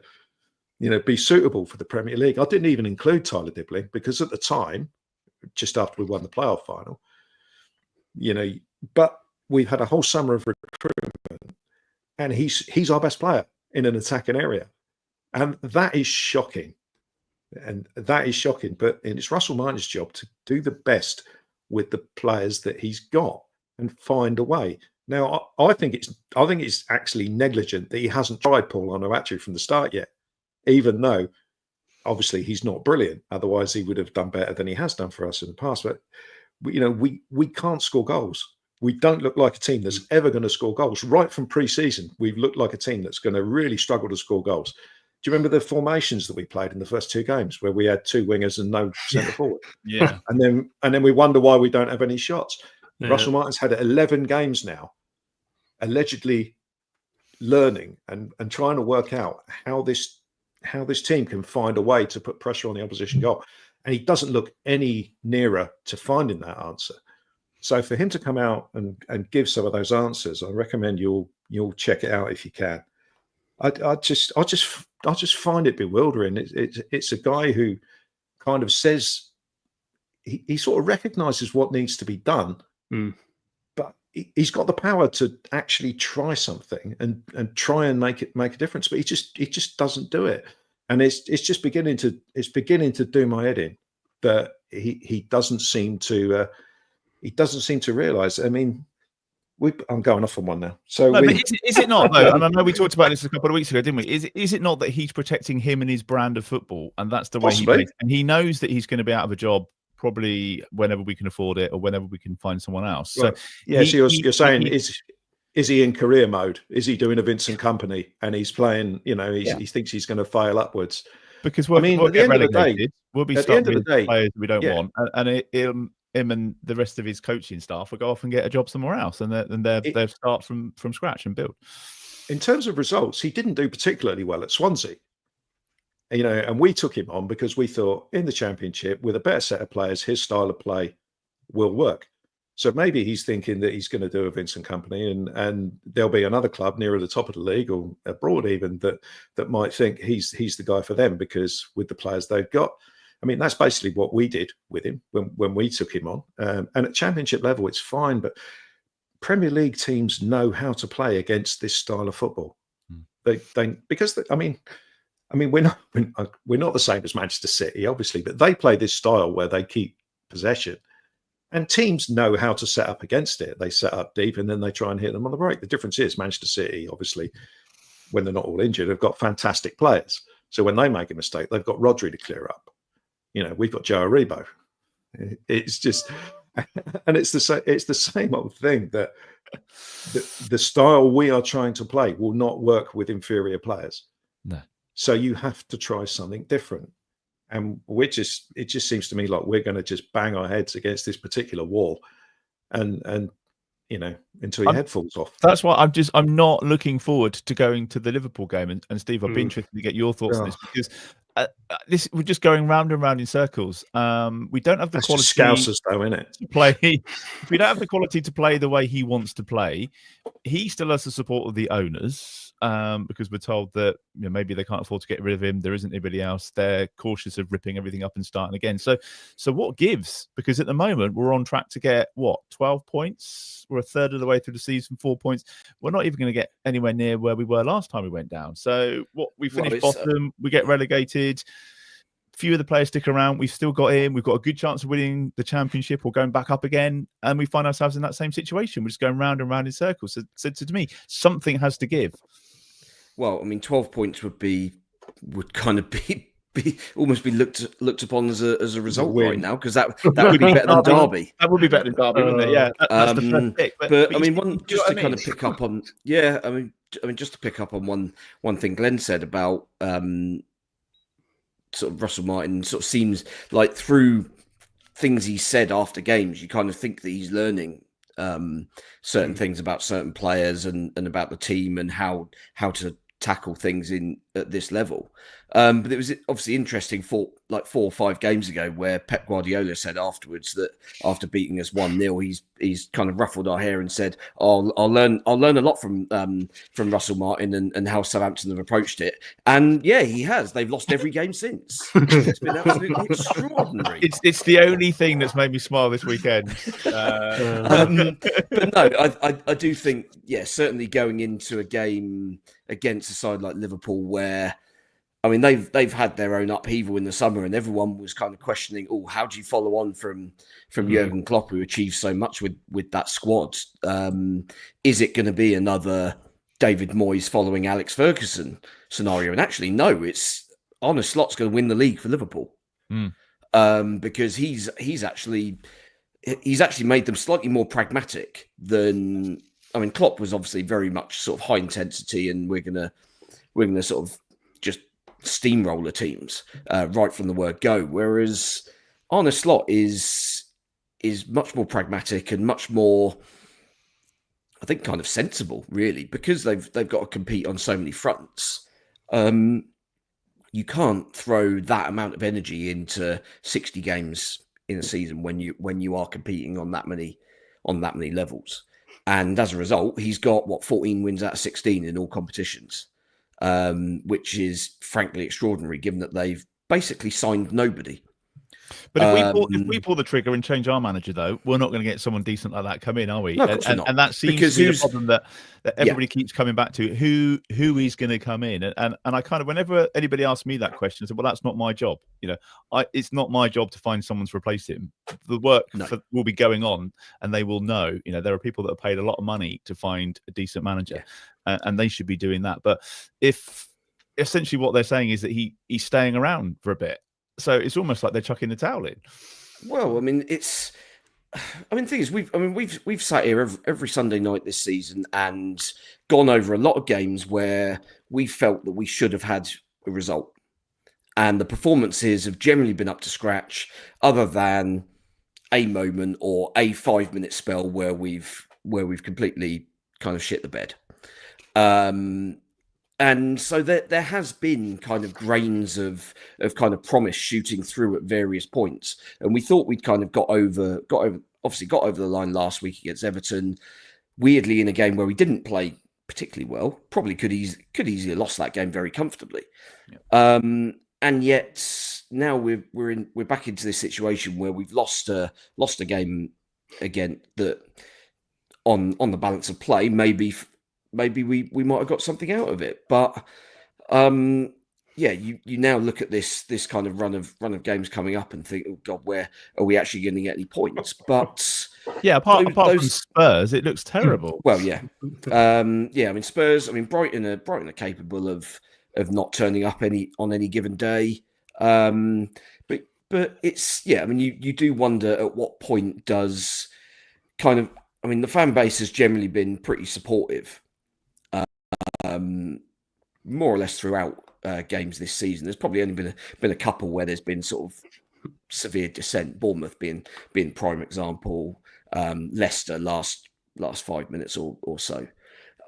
to, be suitable for the Premier League. I didn't even include Tyler Dibbling because at the time, just after we won the playoff final, but we've had a whole summer of recruitment, and he's our best player in an attacking area, and that is shocking. But it's Russell Martin's job to do the best with the players that he's got and find a way. Now, I think it's actually negligent that he hasn't tried Paul Amo-Ameyaw from the start yet, even though obviously he's not brilliant. Otherwise, he would have done better than he has done for us in the past. But we can't score goals. We don't look like a team that's ever going to score goals. Right from pre-season, we've looked like a team that's going to really struggle to score goals. Do you remember the formations that we played in the first 2 games where we had 2 wingers and no centre forward? Yeah. And then we wonder why we don't have any shots. Yeah. Russell Martin's had 11 games now, allegedly learning and trying to work out how this team can find a way to put pressure on the opposition goal. And he doesn't look any nearer to finding that answer. So for him to come out and give some of those answers, I recommend you'll check it out if you can. I just find it bewildering. It's a guy who kind of says he sort of recognizes what needs to be done, but he's got the power to actually try something and try and make a difference. But he just doesn't do it, and it's just beginning to do my head in that he doesn't seem to realize. I mean, I'm going off on one now. So, no, but is it not though? And I know we talked about this a couple of weeks ago, didn't we? Is it not that he's protecting him and his brand of football, and that's the way he plays, and he knows that he's going to be out of a job probably whenever we can afford it or whenever we can find someone else. So, right. Yeah. So you're saying is he in career mode? Is he doing a Vincent Kompany and he's playing? He thinks he's going to fail upwards. Because we'll at the end of the day, we'll be stuck with players we don't want, and him and the rest of his coaching staff will go off and get a job somewhere else, and they'll start from scratch and build. In terms of results, he didn't do particularly well at Swansea, and we took him on because we thought in the Championship with a better set of players, his style of play will work. So maybe he's thinking that he's going to do a Vincent Kompany, and there'll be another club nearer the top of the league or abroad even that might think he's the guy for them because with the players they've got. I mean, that's basically what we did with him when we took him on. And at Championship level, it's fine, but Premier League teams know how to play against this style of football. We're not the same as Manchester City, obviously, but they play this style where they keep possession, and teams know how to set up against it. They set up deep and then they try and hit them on the break. The difference is Manchester City, obviously, when they're not all injured, have got fantastic players. So when they make a mistake, they've got Rodri to clear up. We've got Joe Aribo. It's just, and it's the same old thing that the style we are trying to play will not work with inferior players. No. So you have to try something different. And it just seems to me like we're going to just bang our heads against this particular wall and until your head falls off. That's why I'm not looking forward to going to the Liverpool game. And Steve, I'd be interested to get your thoughts on this because we're just going round and round in circles. We don't have the quality. Scousers, though, isn't it? To play. If we don't have the quality to play the way he wants to play, he still has the support of the owners because we're told that maybe they can't afford to get rid of him. There isn't anybody else. They're cautious of ripping everything up and starting again. So what gives? Because at the moment we're on track to get 12 points. We're a third of the way through the season, 4 points. We're not even going to get anywhere near where we were last time we went down. So we finished bottom, we get relegated. Few of the players stick around. We've still got in. We've got a good chance of winning the Championship or going back up again. And we find ourselves in that same situation. We're just going round and round in circles. So to me, something has to give. Well, I mean, 12 points would kind of be almost be looked upon as a result win. right now, because that would be better than Derby. That would be better than Derby, wouldn't it? Yeah, that's the first pick. But I you mean, see- you just know to what I kind mean? of pick up on, I mean, just to pick up on one thing Glenn said about sort of Russell Martin. Sort of seems like through things he said after games, you kind of think that he's learning certain things about certain players and about the team and how to tackle things at this level. But it was obviously interesting for like 4 or 5 games ago where Pep Guardiola said afterwards that after beating us 1-0, he's kind of ruffled our hair and said, "Oh, I'll learn a lot from Russell Martin and how Southampton have approached it." And yeah, he has. They've lost every game since. It's been absolutely extraordinary. It's the only thing that's made me smile this weekend. But no, I do think, yeah, certainly going into a game against a side like Liverpool, where I mean they've had their own upheaval in the summer, and everyone was kind of questioning, oh, how do you follow on from Jurgen Klopp, who achieved so much with that squad? Is it going to be another David Moyes following Alex Ferguson scenario? And actually, no, it's Arne Slot's going to win the league for Liverpool, because he's actually made them slightly more pragmatic than. I mean, Klopp was obviously very much sort of high intensity, and we're gonna sort of just steamroller teams right from the word go. Whereas Arne Slot is much more pragmatic and much more, I think, kind of sensible, really, because they've got to compete on so many fronts. You can't throw that amount of energy into 60 games in a season when you are competing on that many levels. And as a result, he's got 14 wins out of 16 in all competitions, which is frankly extraordinary, given that they've basically signed nobody. But if we pull the trigger and change our manager, though, we're not going to get someone decent like that come in, are we? No, of course we're not. And that seems to be the problem that everybody keeps coming back to. Who is going to come in? And I kind of, whenever anybody asks me that question, I said, well, that's not my job. You know, it's not my job to find someone to replace him. The work will be going on, and they will know. You know, there are people that are paid a lot of money to find a decent manager, and they should be doing that. But if essentially what they're saying is that he's staying around for a bit. So it's almost like they're chucking the towel in. Well, I mean, the thing is, we've sat here every Sunday night this season and gone over a lot of games where we felt that we should have had a result, and the performances have generally been up to scratch, other than a moment or a 5-minute spell where we've completely kind of shit the bed. And so there has been kind of grains of kind of promise shooting through at various points, and we thought we'd kind of got over the line last week against Everton. Weirdly, in a game where we didn't play particularly well, probably could easily have lost that game very comfortably. Yeah. And yet now we're back into this situation where we've lost a game again that on the balance of play maybe we might have got something out of it, but you now look at this kind of run of games coming up and think, oh God, where are we actually going to get any points? But yeah, apart from Spurs, it looks terrible. Well, yeah, I mean Spurs. I mean Brighton are capable of not turning up on any given day. But it's I mean you do wonder at what point does kind of, I mean the fan base has generally been pretty supportive. More or less throughout games this season. There's probably only been a couple where there's been sort of severe dissent. Bournemouth being prime example. Leicester last 5 minutes or so.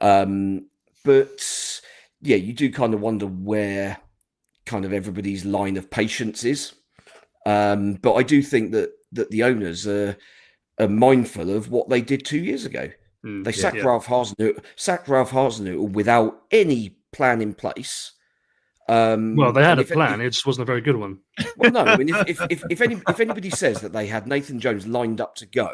But yeah, you do kind of wonder where kind of everybody's line of patience is. But I do think that the owners are mindful of what they did 2 years ago. They sacked Ralph Hasenhüttl without any plan in place. Well, they had a plan. It just wasn't a very good one. Well, no. I mean, if anybody says that they had Nathan Jones lined up to go,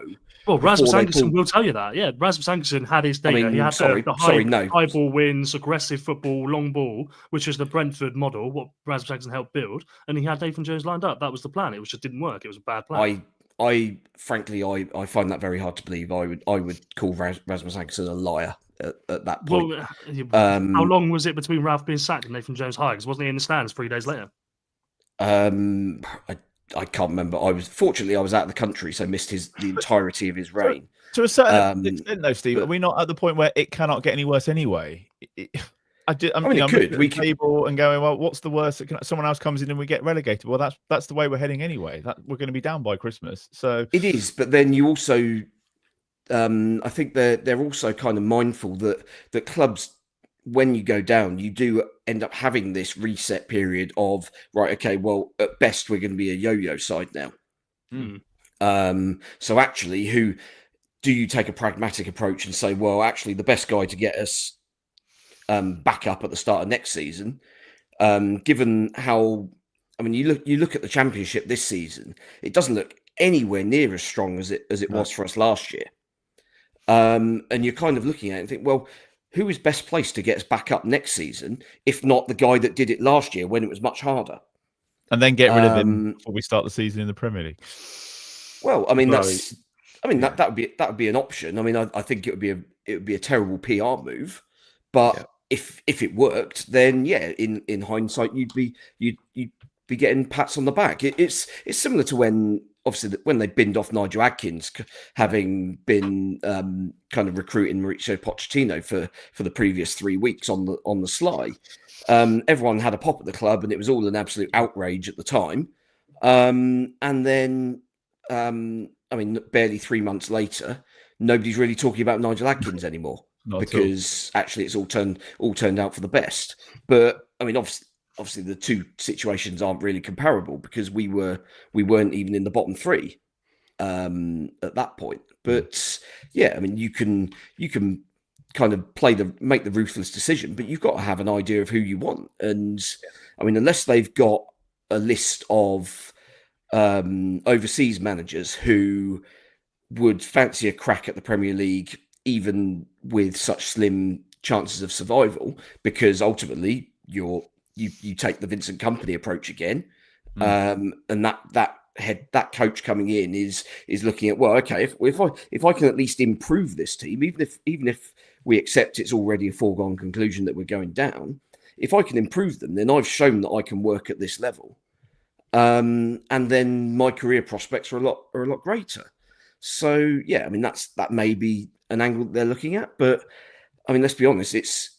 well, Rasmus Ankerson will tell you that. Yeah, Rasmus Ankerson had his data. He had the high ball wins, aggressive football, long ball, which is the Brentford model, what Rasmus Ankerson helped build, and he had Nathan Jones lined up. That was the plan. It just didn't work. It was a bad plan. I frankly find that very hard to believe. I would call Rasmus Ankerson a liar at that point. Well, how long was it between Ralph being sacked and Nathan Jones hired? Because wasn't he in the stands 3 days later? I can't remember. Fortunately I was out of the country, so missed the entirety of his reign. To a certain extent, though, Steve, but- are we not at the point where it cannot get any worse anyway? I'm it looking could. at the table and going, well, what's the worst? Someone else comes in and we get relegated. Well, that's the way we're heading anyway. That we're going to be down by Christmas. So it is, but then you also, I think they're also kind of mindful that clubs, when you go down, you do end up having this reset period of, right, okay, well, at best we're going to be a yo-yo side now. So actually, who do you take a pragmatic approach and say, well, actually, the best guy to get us back up at the start of next season, given how, I mean, you look at the Championship this season, it doesn't look anywhere near as strong as it was for us last year. And you're kind of looking at it and think, well, who is best placed to get us back up next season, if not the guy that did it last year when it was much harder? And then get rid of him before we start the season in the Premier League. Well, I mean, that would be an option. I mean, I think it would be a terrible PR move, but if it worked, then yeah, in hindsight, you'd be getting pats on the back. It's similar to when they binned off Nigel Adkins, having been kind of recruiting Mauricio Pochettino for the previous 3 weeks on the sly. Everyone had a pop at the club, and it was all an absolute outrage at the time. And then, I mean, barely 3 months later, nobody's really talking about Nigel Adkins anymore because actually it's all turned out for the best. But I mean, obviously the two situations aren't really comparable because we weren't even in the bottom three at that point. But yeah, I mean, you can kind of make the ruthless decision, but you've got to have an idea of who you want. And I mean, unless they've got a list of overseas managers who would fancy a crack at the Premier League, even with such slim chances of survival, because ultimately you take the Vincent Kompany approach again, and that coach coming in is looking at, well, okay, if I can at least improve this team, even if we accept it's already a foregone conclusion that we're going down, if I can improve them, then I've shown that I can work at this level. And then my career prospects are a lot greater. So yeah, I mean that may be an angle that they're looking at, but I mean, let's be honest, it's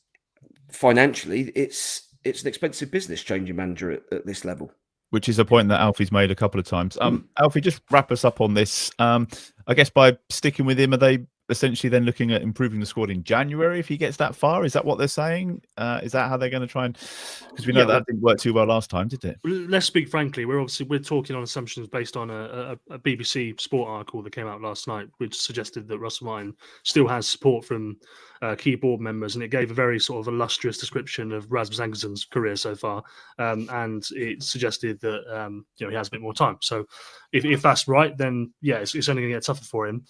financially it's an expensive business changing manager at this level. Which is a point that Alfie's made a couple of times. Alfie, just wrap us up on this. I guess by sticking with him, are they essentially then looking at improving the squad in January if he gets that far? Is that what they're saying? Is that how they're going to try and... Because we know that didn't work too well last time, did it? Let's speak frankly. We're talking on assumptions based on a BBC Sport article that came out last night, which suggested that Russell Martin still has support from key board members, and it gave a very sort of illustrious description of Rasmus Ankersen's career so far, and it suggested that he has a bit more time. So if that's right, then yeah, it's only going to get tougher for him.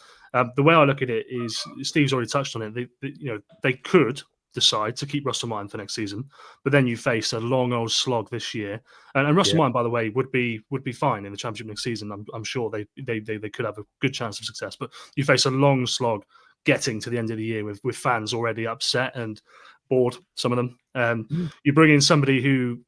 The way I look at it is, Steve's already touched on it. They could decide to keep Russell Martin for next season, but then you face a long old slog this year. And Russell Martin, by the way, would be fine in the Championship next season. I'm sure they could have a good chance of success. But you face a long slog getting to the end of the year with fans already upset and bored, some of them. You bring in somebody who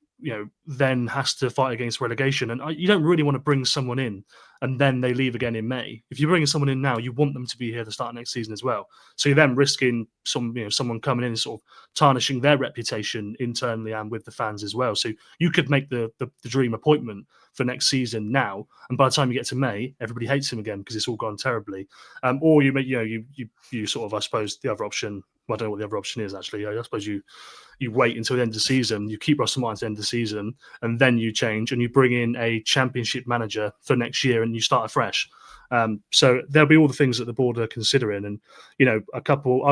then has to fight against relegation, and you don't really want to bring someone in and then they leave again in May. If you're bringing someone in now, you want them to be here to start next season as well. So you're then risking someone coming in and sort of tarnishing their reputation internally and with the fans as well. So you could make the dream appointment for next season now, and by the time you get to May, everybody hates him again because it's all gone terribly. Or you make you sort of, I suppose the other option. Well, I don't know what the other option is actually. I suppose you wait until the end of the season, you keep Russell Martin to the end of the season, and then you change and you bring in a Championship manager for next year and you start afresh. So there'll be all the things that the board are considering. And, I've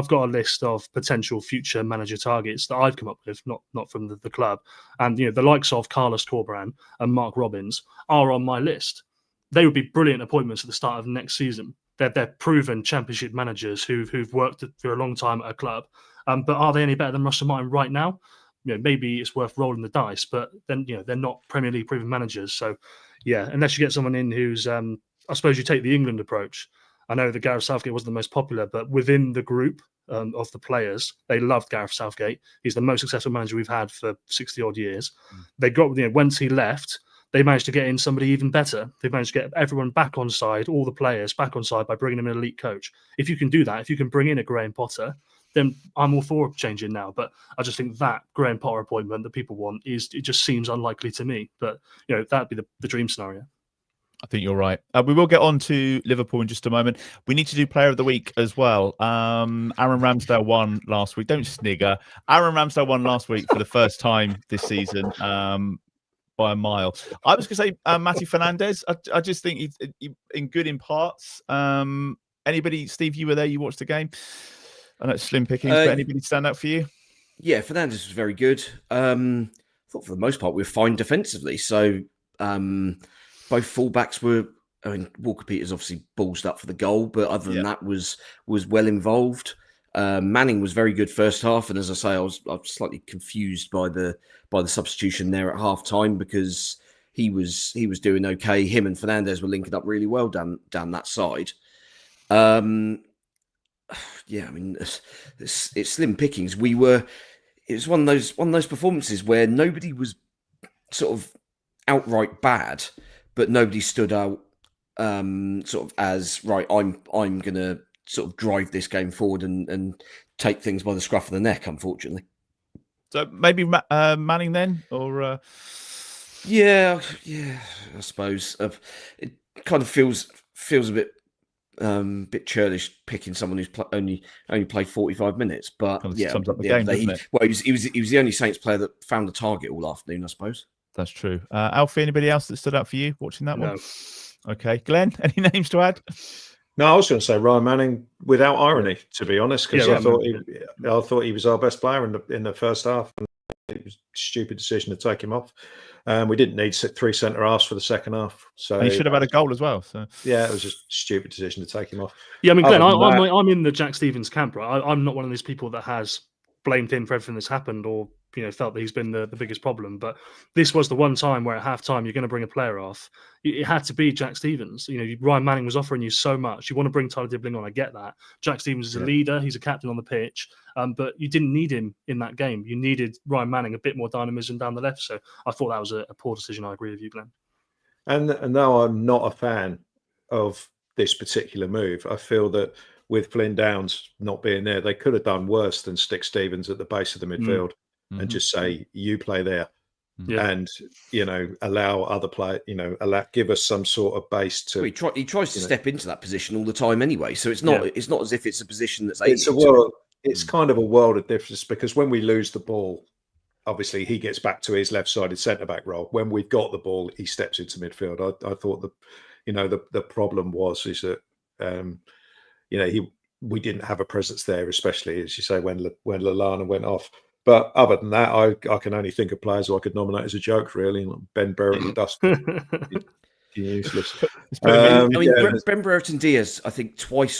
got a list of potential future manager targets that I've come up with, not from the club. And, the likes of Carlos Corberán and Mark Robbins are on my list. They would be brilliant appointments at the start of next season. They're proven Championship managers who've worked for a long time at a club. But are they any better than Russell Martin right now? Maybe it's worth rolling the dice, but then they're not Premier League proven managers. So yeah, unless you get someone in who's I suppose you take the England approach. I know that Gareth Southgate wasn't the most popular, but within the group of the players, they loved Gareth Southgate. He's the most successful manager we've had for 60 odd years. They got once he left, they managed to get in somebody even better. They've managed to get everyone back on side, all the players back on side by bringing in an elite coach. If you can do that, if you can bring in a Graham Potter, then I'm all for changing now. But I just think that Graham Potter appointment that people want it just seems unlikely to me. But that'd be the dream scenario. I think you're right. We will get on to Liverpool in just a moment. We need to do Player of the Week as well. Aaron Ramsdale won last week. Don't snigger. Aaron Ramsdale won last week for the first time this season by a mile. I was going to say Matty Fernandez. I just think he's in good in parts. Anybody, Steve, you were there. You watched the game. I know it's slim pickings, but anybody stand out for you? Yeah, Fernandez was very good. I thought for the most part we were fine defensively. So both fullbacks were. I mean, Walker Peters obviously ballsed up for the goal, but other than that, was well involved. Manning was very good first half, and as I say, I was slightly confused by the substitution there at half time because he was doing okay. Him and Fernandez were linking up really well down that side. Yeah, I mean, it's slim pickings. It was one of those performances where nobody was sort of outright bad, but nobody stood out sort of as right. I'm gonna sort of drive this game forward and take things by the scruff of the neck. Unfortunately, so maybe Manning then, or yeah, I suppose it kind of feels a bit churlish picking someone who's only played 45 minutes, but kind of sums up the game, doesn't it? Well, he was the only Saints player that found the target all afternoon, I suppose. That's true. Alfie, anybody else that stood out for you watching that No. one? Okay, Glenn, any names to add? No, I was going to say Ryan Manning without irony, to be honest, because I thought he was our best player in the first half. And it was a stupid decision to take him off. We didn't need 3 centre halves for the second half, so and he should have had a goal as well. So yeah, it was just a stupid decision to take him off. Yeah, I mean, Glenn, I'm in the Jack Stevens camp, right? I'm not one of these people that has blamed him for everything that's happened or felt that he's been the biggest problem. But this was the one time where at half time you're going to bring a player off. It had to be Jack Stevens. Ryan Manning was offering you so much. You want to bring Tyler Dibbling on. I get that. Jack Stevens is a leader. He's a captain on the pitch. But you didn't need him in that game. You needed Ryan Manning a bit more dynamism down the left. So I thought that was a poor decision. I agree with you, Glenn. And now I'm not a fan of this particular move. I feel that with Flynn Downs not being there, they could have done worse than stick Stevens at the base of the midfield and just say, you play there. Yeah. And allow other players, give us some sort of base to. Well, he tries to step into that position all the time anyway, so it's not as if it's a position that's. It's kind of a world of difference because when we lose the ball, obviously he gets back to his left-sided centre back role. When we've got the ball, he steps into midfield. I thought the problem is that we didn't have a presence there, especially as you say when Lallana went off. But other than that, I can only think of players who I could nominate as a joke, really. Ben Brereton, Dustin. Useless. Ben Brereton Diaz, I think twice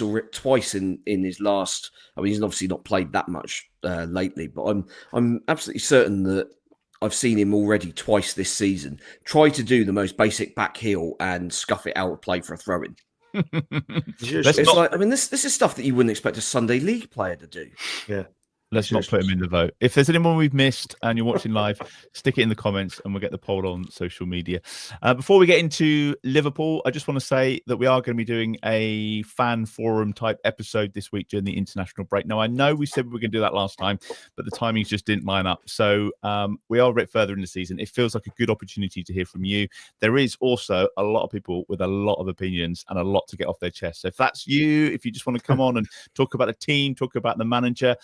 in his last. I mean, he's obviously not played that much lately, but I'm absolutely certain that I've seen him already twice this season try to do the most basic back heel and scuff it out of play for a throw-in. This is stuff that you wouldn't expect a Sunday League player to do. Yeah. Let's not put him in the vote. If there's anyone we've missed and you're watching live, stick it in the comments and we'll get the poll on social media. Before we get into Liverpool, I just want to say that we are going to be doing a fan forum type episode this week during the international break. Now, I know we said we were going to do that last time, but the timings just didn't line up. So we are a bit further in the season. It feels like a good opportunity to hear from you. There is also a lot of people with a lot of opinions and a lot to get off their chest. So if that's you, if you just want to come on and talk about the team, talk about the manager,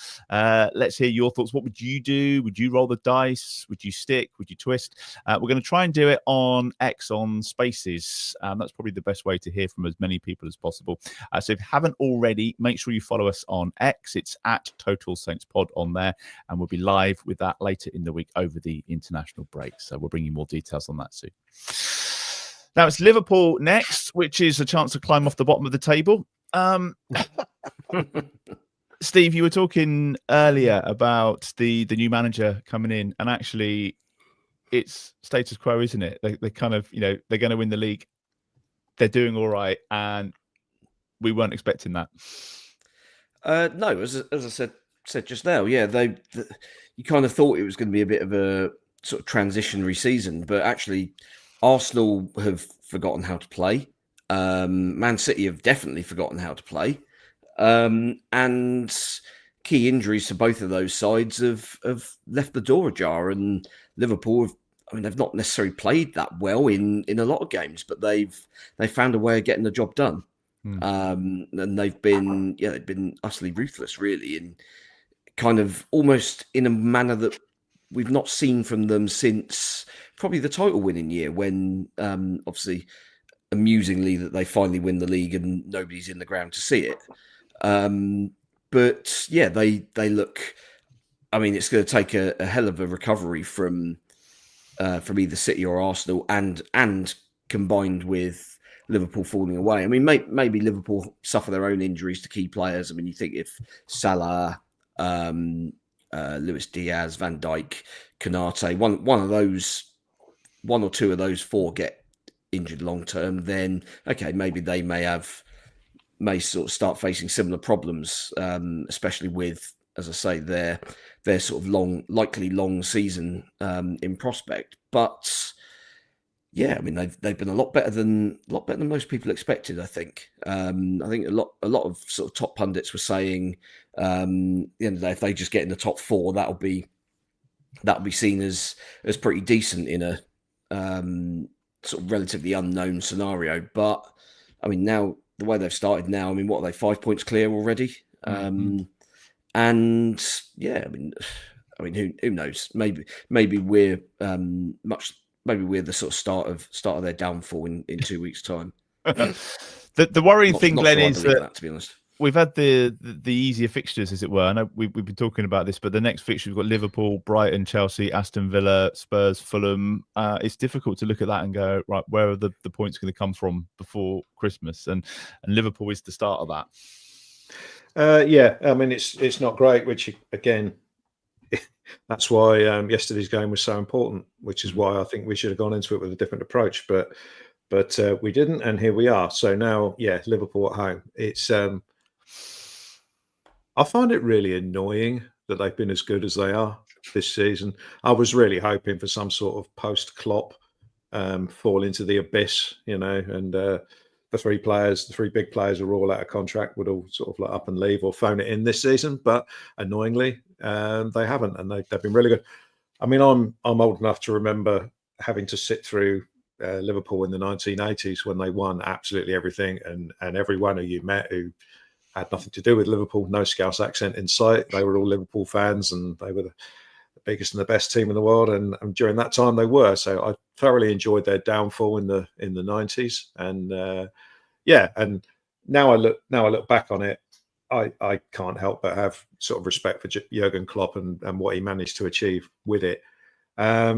let's hear your thoughts. What would you do? Would you roll the dice? Would you stick? Would you twist? We're going to try and do it on X, on Spaces. That's probably the best way to hear from as many people as possible. So if you haven't already, make sure you follow us on X. It's at Total Saints Pod on there. And we'll be live with that later in the week over the international break. So we'll bring you more details on that soon. Now it's Liverpool next, which is a chance to climb off the bottom of the table. Steve, you were talking earlier about the new manager coming in, and actually, it's status quo, isn't it? They kind of, they're going to win the league. They're doing all right, and we weren't expecting that. No, as I said just now, you kind of thought it was going to be a bit of a sort of transitionary season, but actually, Arsenal have forgotten how to play. Man City have definitely forgotten how to play. And key injuries to both of those sides have left the door ajar. And Liverpool they've not necessarily played that well in a lot of games, but they've found a way of getting the job done. And they've been utterly ruthless, really, in kind of almost in a manner that we've not seen from them since probably the title winning year, when obviously amusingly that they finally win the league and nobody's in the ground to see it. But yeah, they look. I mean, it's going to take a hell of a recovery from either City or Arsenal, and combined with Liverpool falling away. I mean, maybe Liverpool suffer their own injuries to key players. I mean, you think if Salah, Luis Diaz, Van Dijk, Konate, one or two of those four get injured long term, then okay, maybe they may sort of start facing similar problems, especially with, as I say, their sort of likely long season in prospect. But yeah, I mean, they've been a lot better than most people expected. I think. I think a lot of sort of top pundits were saying, if they just get in the top four, that'll be seen as pretty decent in a sort of relatively unknown scenario. But I mean, now the way they've started now, I mean, what are they, 5 points clear already? And yeah, I mean, who knows? Maybe we're maybe we're the sort of start of their downfall in 2 weeks' time. The worrying thing, Glenn, sure is that, to be honest, we've had the easier fixtures, as it were. I know we've been talking about this, but the next fixture, we've got Liverpool, Brighton, Chelsea, Aston Villa, Spurs, Fulham. It's difficult to look at that and go, right, where are the points going to come from before Christmas? And Liverpool is the start of that. Yeah, I mean, it's not great, which again, that's why yesterday's game was so important, which is why I think we should have gone into it with a different approach, but we didn't, and here we are. So now, yeah, Liverpool at home. It's I find it really annoying that they've been as good as they are this season. I was really hoping for some sort of post-Klopp fall into the abyss, and the three big players are all out of contract, would all sort of like up and leave or phone it in this season. But annoyingly, they haven't, and they've been really good. I mean, I'm old enough to remember having to sit through Liverpool in the 1980s when they won absolutely everything, and everyone who you met who had nothing to do with Liverpool, no Scouse accent in sight. They were all Liverpool fans, and they were the biggest and the best team in the world. And during that time, they were. So I thoroughly enjoyed their downfall in the 90s. And and now I look back on it, I can't help but have sort of respect for Jurgen Klopp and what he managed to achieve with it. I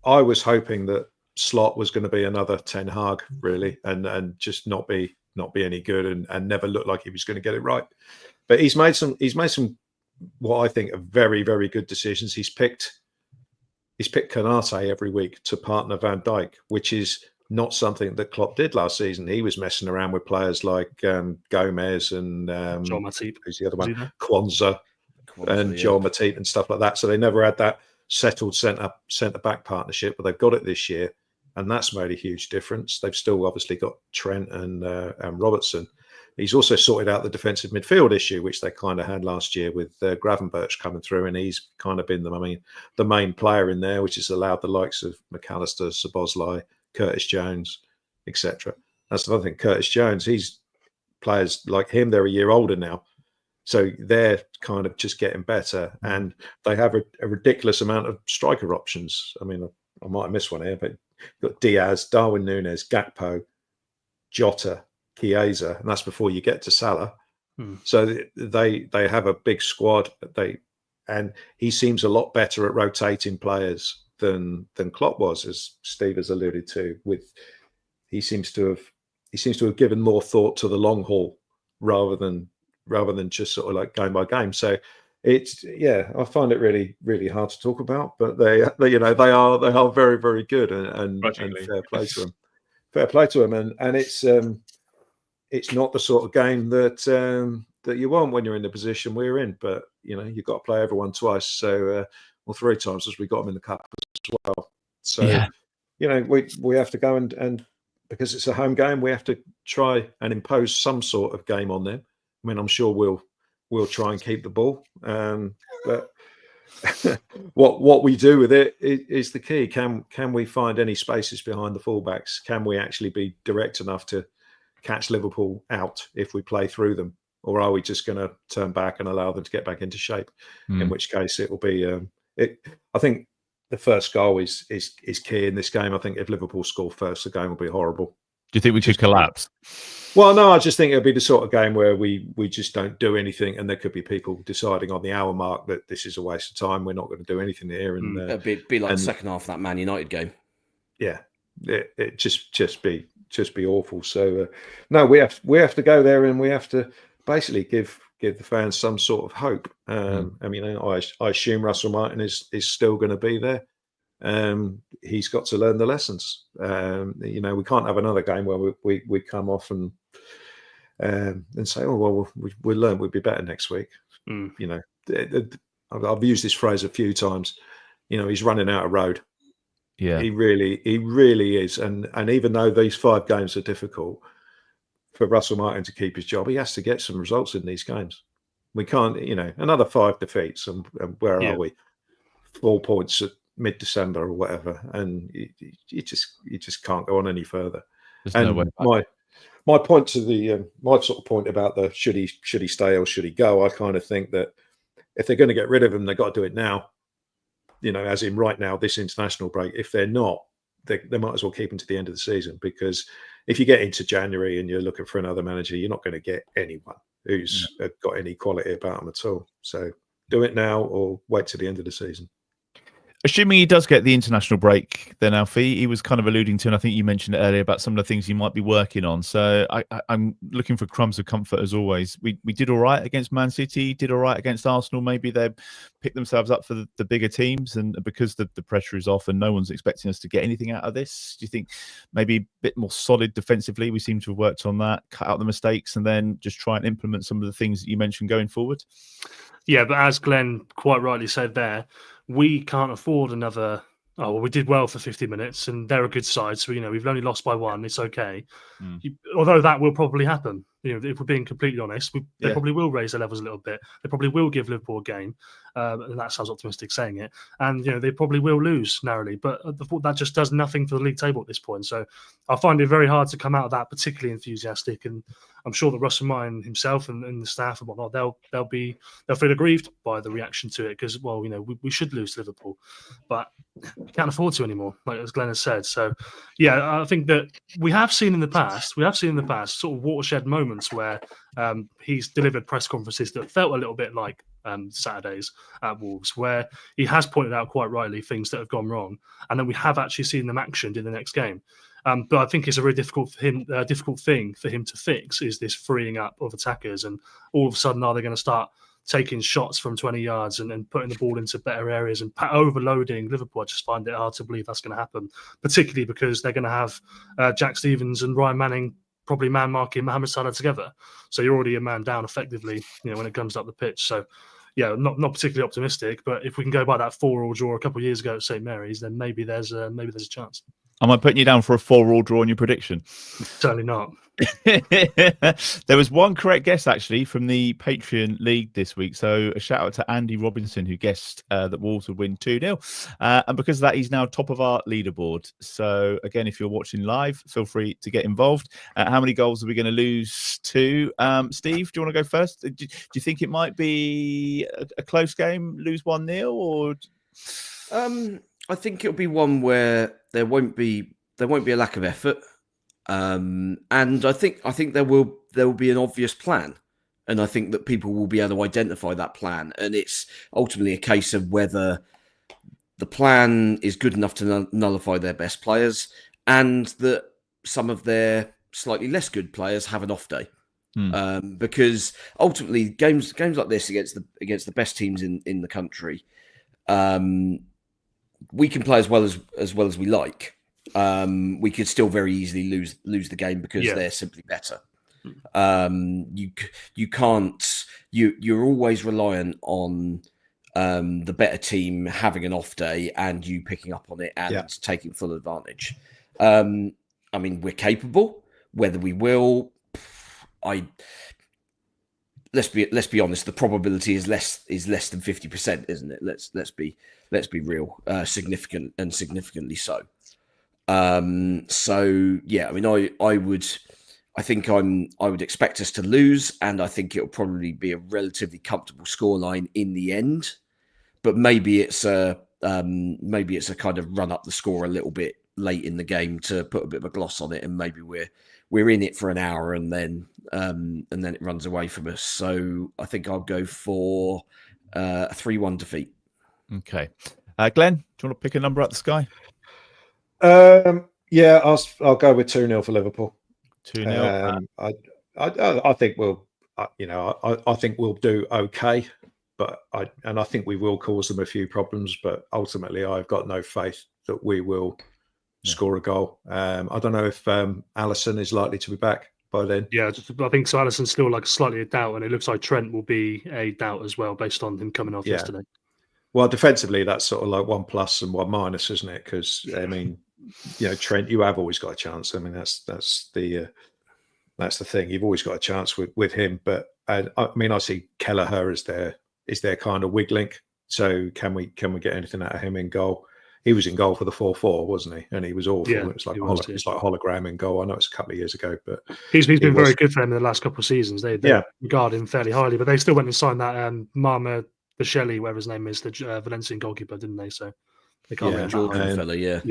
was hoping that Slot was going to be another Ten Hag, really, and just not be any good and never looked like he was going to get it right. But he's made some what I think are very, very good decisions. He's picked Konate every week to partner Van Dijk, which is not something that Klopp did last season. He was messing around with players like Gomez and John Matip. Who's the other one? Kwanzaa and John Matip and stuff like that. So they never had that settled centre back partnership, but they've got it this year. And that's made a huge difference. They've still obviously got Trent and Robertson. He's also sorted out the defensive midfield issue, which they kind of had last year with Gravenberch coming through, and he's kind of been the main player in there, which has allowed the likes of McAllister, Szoboszlai, Curtis Jones, etc. That's the other thing. Curtis Jones, he's players like him, they're a year older now. So they're kind of just getting better, and they have a ridiculous amount of striker options. I mean, I might have missed one here, but you've got Diaz, Darwin Núñez, Gakpo, Jota, Chiesa, and that's before you get to Salah. So they have a big squad. And he seems a lot better at rotating players than Klopp was, as Steve has alluded to. He seems to have given more thought to the long haul rather than just sort of like game by game. So I find it really, really hard to talk about, but they are very, very good and fair play to them. Fair play to them, and it's not the sort of game that you want when you're in the position we're in. But you've got to play everyone twice, so or 3 times, as we got them in the cup as well. So we have to go and because it's a home game, we have to try and impose some sort of game on them. I mean, I'm sure we'll try and keep the ball, but what we do with it is the key. Can we find any spaces behind the fullbacks? Can we actually be direct enough to catch Liverpool out if we play through them, or are we just going to turn back and allow them to get back into shape? In which case, it will be. I think the first goal is key in this game. I think if Liverpool score first, the game will be horrible. Do you think we could collapse? Well, no, I just think it'll be the sort of game where we just don't do anything, and there could be people deciding on the hour mark that this is a waste of time. We're not going to do anything here, and it'd be like the second half of that Man United game. Yeah, it just be awful. So no, we have to go there, and we have to basically give the fans some sort of hope. I mean, I assume Russell Martin is still going to be there. He's got to learn the lessons. We can't have another game where we come off and say, oh well, we learned we'd be better next week. I've used this phrase a few times. He's running out of road. Yeah, he really is. And even though these 5 games are difficult for Russell Martin to keep his job, he has to get some results in these games. We can't, another 5 defeats, and where are we? 4 points at mid-December or whatever, and you just can't go on any further. There's no way back. My point to the my sort of point about the should he stay or should he go, I kind of think that if they're going to get rid of him, they've got to do it now. As in right now, this international break. If they're not, they might as well keep him to the end of the season, because if you get into January and you're looking for another manager, you're not going to get anyone who's got any quality about him at all. So do it now or wait till the end of the season. Assuming he does get the international break, then Alfie, he was kind of alluding to, and I think you mentioned it earlier, about some of the things he might be working on. So I'm looking for crumbs of comfort as always. We did all right against Man City, did all right against Arsenal. Maybe they picked themselves up for the bigger teams, and because the pressure is off and no one's expecting us to get anything out of this, do you think maybe a bit more solid defensively? We seem to have worked on that, cut out the mistakes, and then just try and implement some of the things that you mentioned going forward? Yeah, but as Glen quite rightly said there, we can't afford another. Oh, well, we did well for 50 minutes, and they're a good side. So, we've only lost by 1. It's okay. Although that will probably happen. If we're being completely honest, they probably will raise their levels a little bit. They probably will give Liverpool a game. And that sounds optimistic saying it. And, they probably will lose narrowly. But that just does nothing for the league table at this point. So I find it very hard to come out of that particularly enthusiastic. And I'm sure that Russell Martin himself and the staff and whatnot, they'll feel aggrieved by the reaction to it, because, well, we should lose to Liverpool, but we can't afford to anymore, like as Glen has said. So, yeah, I think that we have seen in the past sort of watershed moments where he's delivered press conferences that felt a little bit like Saturdays at Wolves, where he has pointed out quite rightly things that have gone wrong, and then we have actually seen them actioned in the next game. But I think it's a very difficult thing for him to fix, is this freeing up of attackers, and all of a sudden are they going to start taking shots from 20 yards and putting the ball into better areas and overloading Liverpool? I just find it hard to believe that's going to happen, particularly because they're going to have Jack Stevens and Ryan Manning probably man-marking Mohamed Salah together. So you're already a man down effectively, when it comes up the pitch. So, yeah, not particularly optimistic, but if we can go by that 4-4 draw a couple of years ago at St Mary's, then maybe there's a chance. Am I putting you down for a 4-4 draw in your prediction? Certainly not. There was one correct guess actually from the Patreon League this week. So a shout out to Andy Robinson, who guessed that Wolves would win 2-0. And because of that, he's now top of our leaderboard. So again, if you're watching live, feel free to get involved. How many goals are we going to lose to? Steve, do you want to go first? Do you think it might be a close game, lose 1-0, or? I think it'll be one where there won't be a lack of effort, and I think there will be an obvious plan, and I think that people will be able to identify that plan, and it's ultimately a case of whether the plan is good enough to nullify their best players, and that some of their slightly less good players have an off day. Because ultimately, games like this against the best teams in the country, we can play as well as we like. We could still very easily lose the game because they're simply better. You can't. You're always reliant on the better team having an off day and you picking up on it and taking full advantage. I mean, we're capable. Whether we will, let's be honest. The probability is less than 50%, isn't it? Let's be real. Significantly so. So yeah, I mean, I would expect us to lose, and I think it'll probably be a relatively comfortable scoreline in the end. But maybe it's a kind of run up the score a little bit late in the game to put a bit of a gloss on it, and maybe we're in it for an hour and then it runs away from us. So I think I'll go for a 3-1 defeat. Okay, Glenn, do you want to pick a number out the sky? Yeah, I'll go with 2-0 for Liverpool. 2-0. I think we'll, I think we'll do okay, but I think we will cause them a few problems. But ultimately, I've got no faith that we will score a goal. I don't know if Alisson is likely to be back by then. Yeah, I think so. Alisson's still like slightly a doubt, and it looks like Trent will be a doubt as well, based on him coming off yesterday. Well, defensively, that's sort of like 1+ and 1-, isn't it? Because I mean, Trent, you have always got a chance. I mean, that's the thing. You've always got a chance with him. But I mean, I see Kelleher as their kind of weak link. So can we get anything out of him in goal? He was in goal for the 4-4, wasn't he? And he was awful. Yeah, it was like hologram in goal. I know it's a couple of years ago, but he's been very good for them in the last couple of seasons. They regard him fairly highly, but they still went and signed that Mama Bichelli, whatever his name is, the Valencian goalkeeper, didn't they? So they can't really Georgian fella, yeah.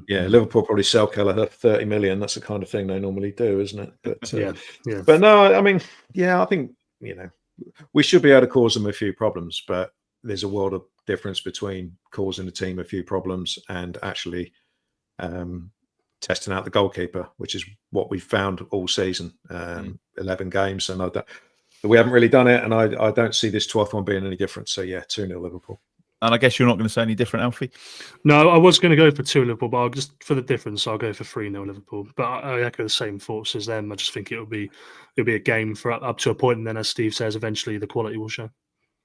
Liverpool probably sell Kelleher 30 million. That's the kind of thing they normally do, isn't it? But But no, I mean, I think we should be able to cause them a few problems, but there's a world of difference between causing a team a few problems and actually testing out the goalkeeper, which is what we've found all season. 11 games, and we haven't really done it, and I don't see this 12th one being any different. So yeah, 2-0 Liverpool. And I guess you're not going to say any different, Alfie? No, I was going to go for 2 Liverpool, but just for the difference, I'll go for 3-0 Liverpool. But I echo the same thoughts as them. I just think it'll be a game for up to a point, and then, as Steve says, eventually the quality will show.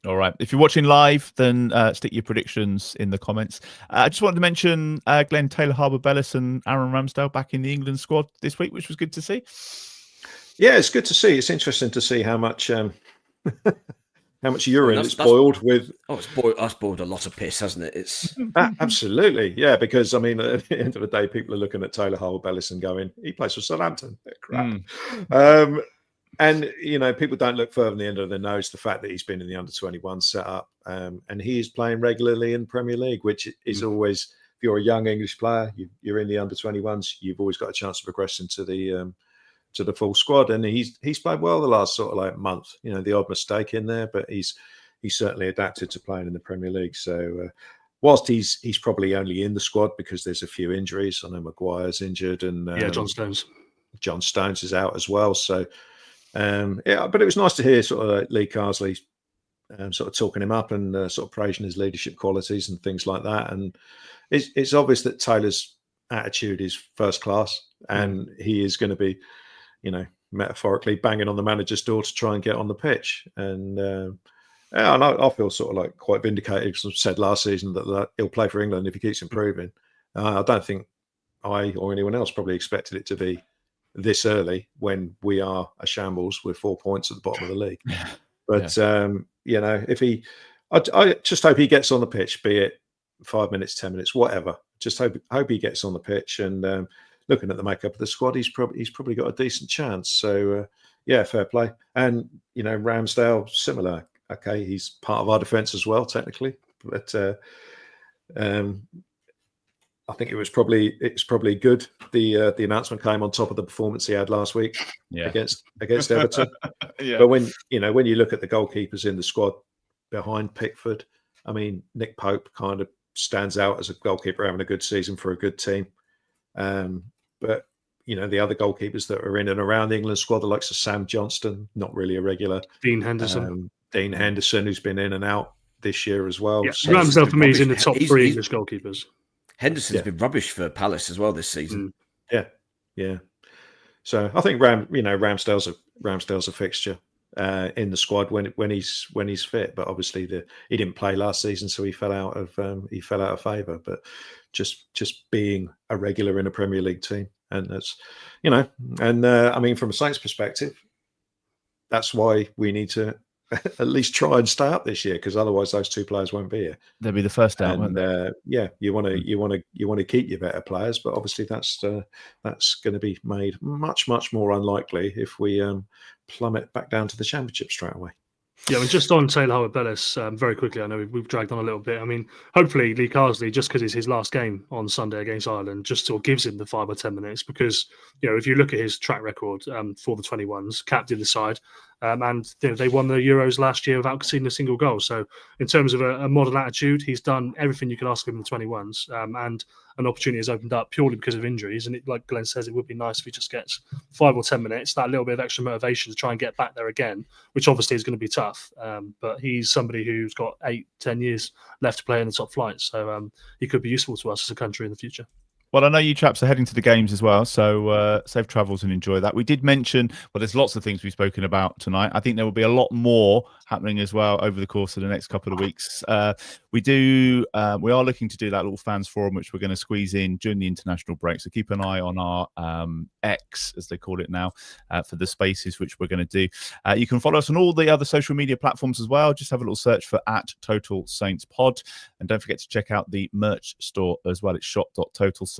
All right. If you're watching live, then stick your predictions in the comments. I just wanted to mention Glen, Taylor, Harwood-Bellis and Aaron Ramsdale back in the England squad this week, which was good to see. Yeah, it's good to see. It's interesting to see how much urine it's boiled with. Oh, it's boiled a lot of piss, hasn't it? It's absolutely, yeah. Because I mean, at the end of the day, people are looking at Taylor Harwood-Bellis and going, "He plays for Southampton." Crap. And people don't look further than the end of their nose the fact that he's been in the under-21 setup, and he is playing regularly in Premier League, which is always, if you're a young English player, you're in the under-21s, you've always got a chance to progress into the full squad, and he's played well the last sort of like month. The odd mistake in there, but he's certainly adapted to playing in the Premier League. So whilst he's probably only in the squad because there's a few injuries. I know Maguire's injured, and John Stones is out as well. So. But it was nice to hear sort of like Lee Carsley sort of talking him up and sort of praising his leadership qualities and things like that. And it's obvious that Taylor's attitude is first class, and he is going to be, metaphorically banging on the manager's door to try and get on the pitch. And I feel sort of like quite vindicated, because I said last season that he'll play for England if he keeps improving. I don't think I or anyone else probably expected it to be this early when we are a shambles with 4 points at the bottom of the league. But if I just hope he gets on the pitch, be it 5 minutes, 10 minutes, whatever. Just hope he gets on the pitch, and looking at the makeup of the squad, he's probably got a decent chance. So fair play. And Ramsdale, similar. Okay, he's part of our defence as well, technically, but I think it's probably good. The announcement came on top of the performance he had last week against Everton. But when you look at the goalkeepers in the squad behind Pickford, I mean, Nick Pope kind of stands out as a goalkeeper having a good season for a good team. But the other goalkeepers that are in and around the England squad, the likes of Sam Johnston, not really a regular. Dean Henderson, who's been in and out this year as well. Yeah. So Ramsdale for me is in the top 3 English goalkeepers. Henderson's been rubbish for Palace as well this season. Yeah. So I think Ramsdale's a fixture. in the squad when he's fit. But obviously he didn't play last season, so he fell out of favour. But just being a regular in a Premier League team, and that's I mean, from a Saints perspective, that's why we need to at least try and stay up this year, because otherwise those two players won't be here. They'll be the first out, won't And they? you want to keep your better players, but obviously that's going to be made much more unlikely if we plummet back down to the Championship straight away. Yeah, I mean, just on Taylor Harwood-Bellis, very quickly, I know we've dragged on a little bit. I mean, hopefully Lee Carsley, just because it's his last game on Sunday against Ireland, just sort of gives him the 5 or 10 minutes, because, if you look at his track record for the 21s, captained the side, and they won the Euros last year without conceding a single goal. So in terms of a modern attitude, he's done everything you could ask of him in the 21s, and an opportunity has opened up purely because of injuries. And like Glenn says, it would be nice if he just gets 5 or 10 minutes, that little bit of extra motivation to try and get back there again, which obviously is going to be tough. But he's somebody who's got 8-10 years left to play in the top flight. So he could be useful to us as a country in the future. Well, I know you chaps are heading to the games as well, so safe travels and enjoy that. We did mention, well, there's lots of things we've spoken about tonight. I think there will be a lot more happening as well over the course of the next couple of weeks. We are looking to do that little fans forum, which we're going to squeeze in during the international break. So keep an eye on our X, as they call it now, for the spaces which we're going to do. You can follow us on all the other social media platforms as well. Just have a little search for @TotalSaintsPod, and don't forget to check out the merch store as well. It's shop.totalsaints.co.uk.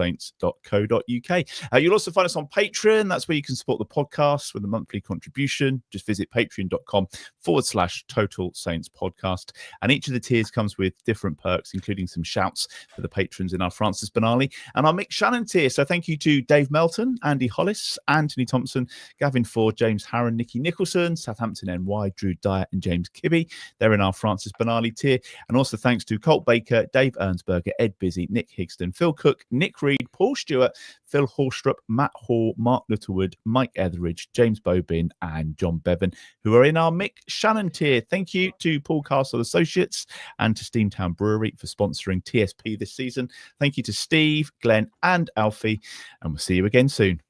You'll also find us on Patreon. That's where you can support the podcast with a monthly contribution. Just visit patreon.com/Total Saints Podcast. And each of the tiers comes with different perks, including some shouts for the patrons in our Francis Benali and our Mick Shannon tier. So thank you to Dave Melton, Andy Hollis, Anthony Thompson, Gavin Ford, James Harron, Nicky Nicholson, Southampton NY, Drew Dyer, and James Kibbe. They're in our Francis Benali tier. And also thanks to Colt Baker, Dave Ernsberger, Ed Busy, Nick Higston, Phil Cook, Nick Reed, Paul Stewart, Phil Horstrup, Matt Hall, Mark Littlewood, Mike Etheridge, James Bobin, and John Bevan, who are in our Mick Shannon tier. Thank you to Paul Castle Associates and to Steamtown Brewery for sponsoring TSP this season. Thank you to Steve, Glenn, and Alfie, and we'll see you again soon.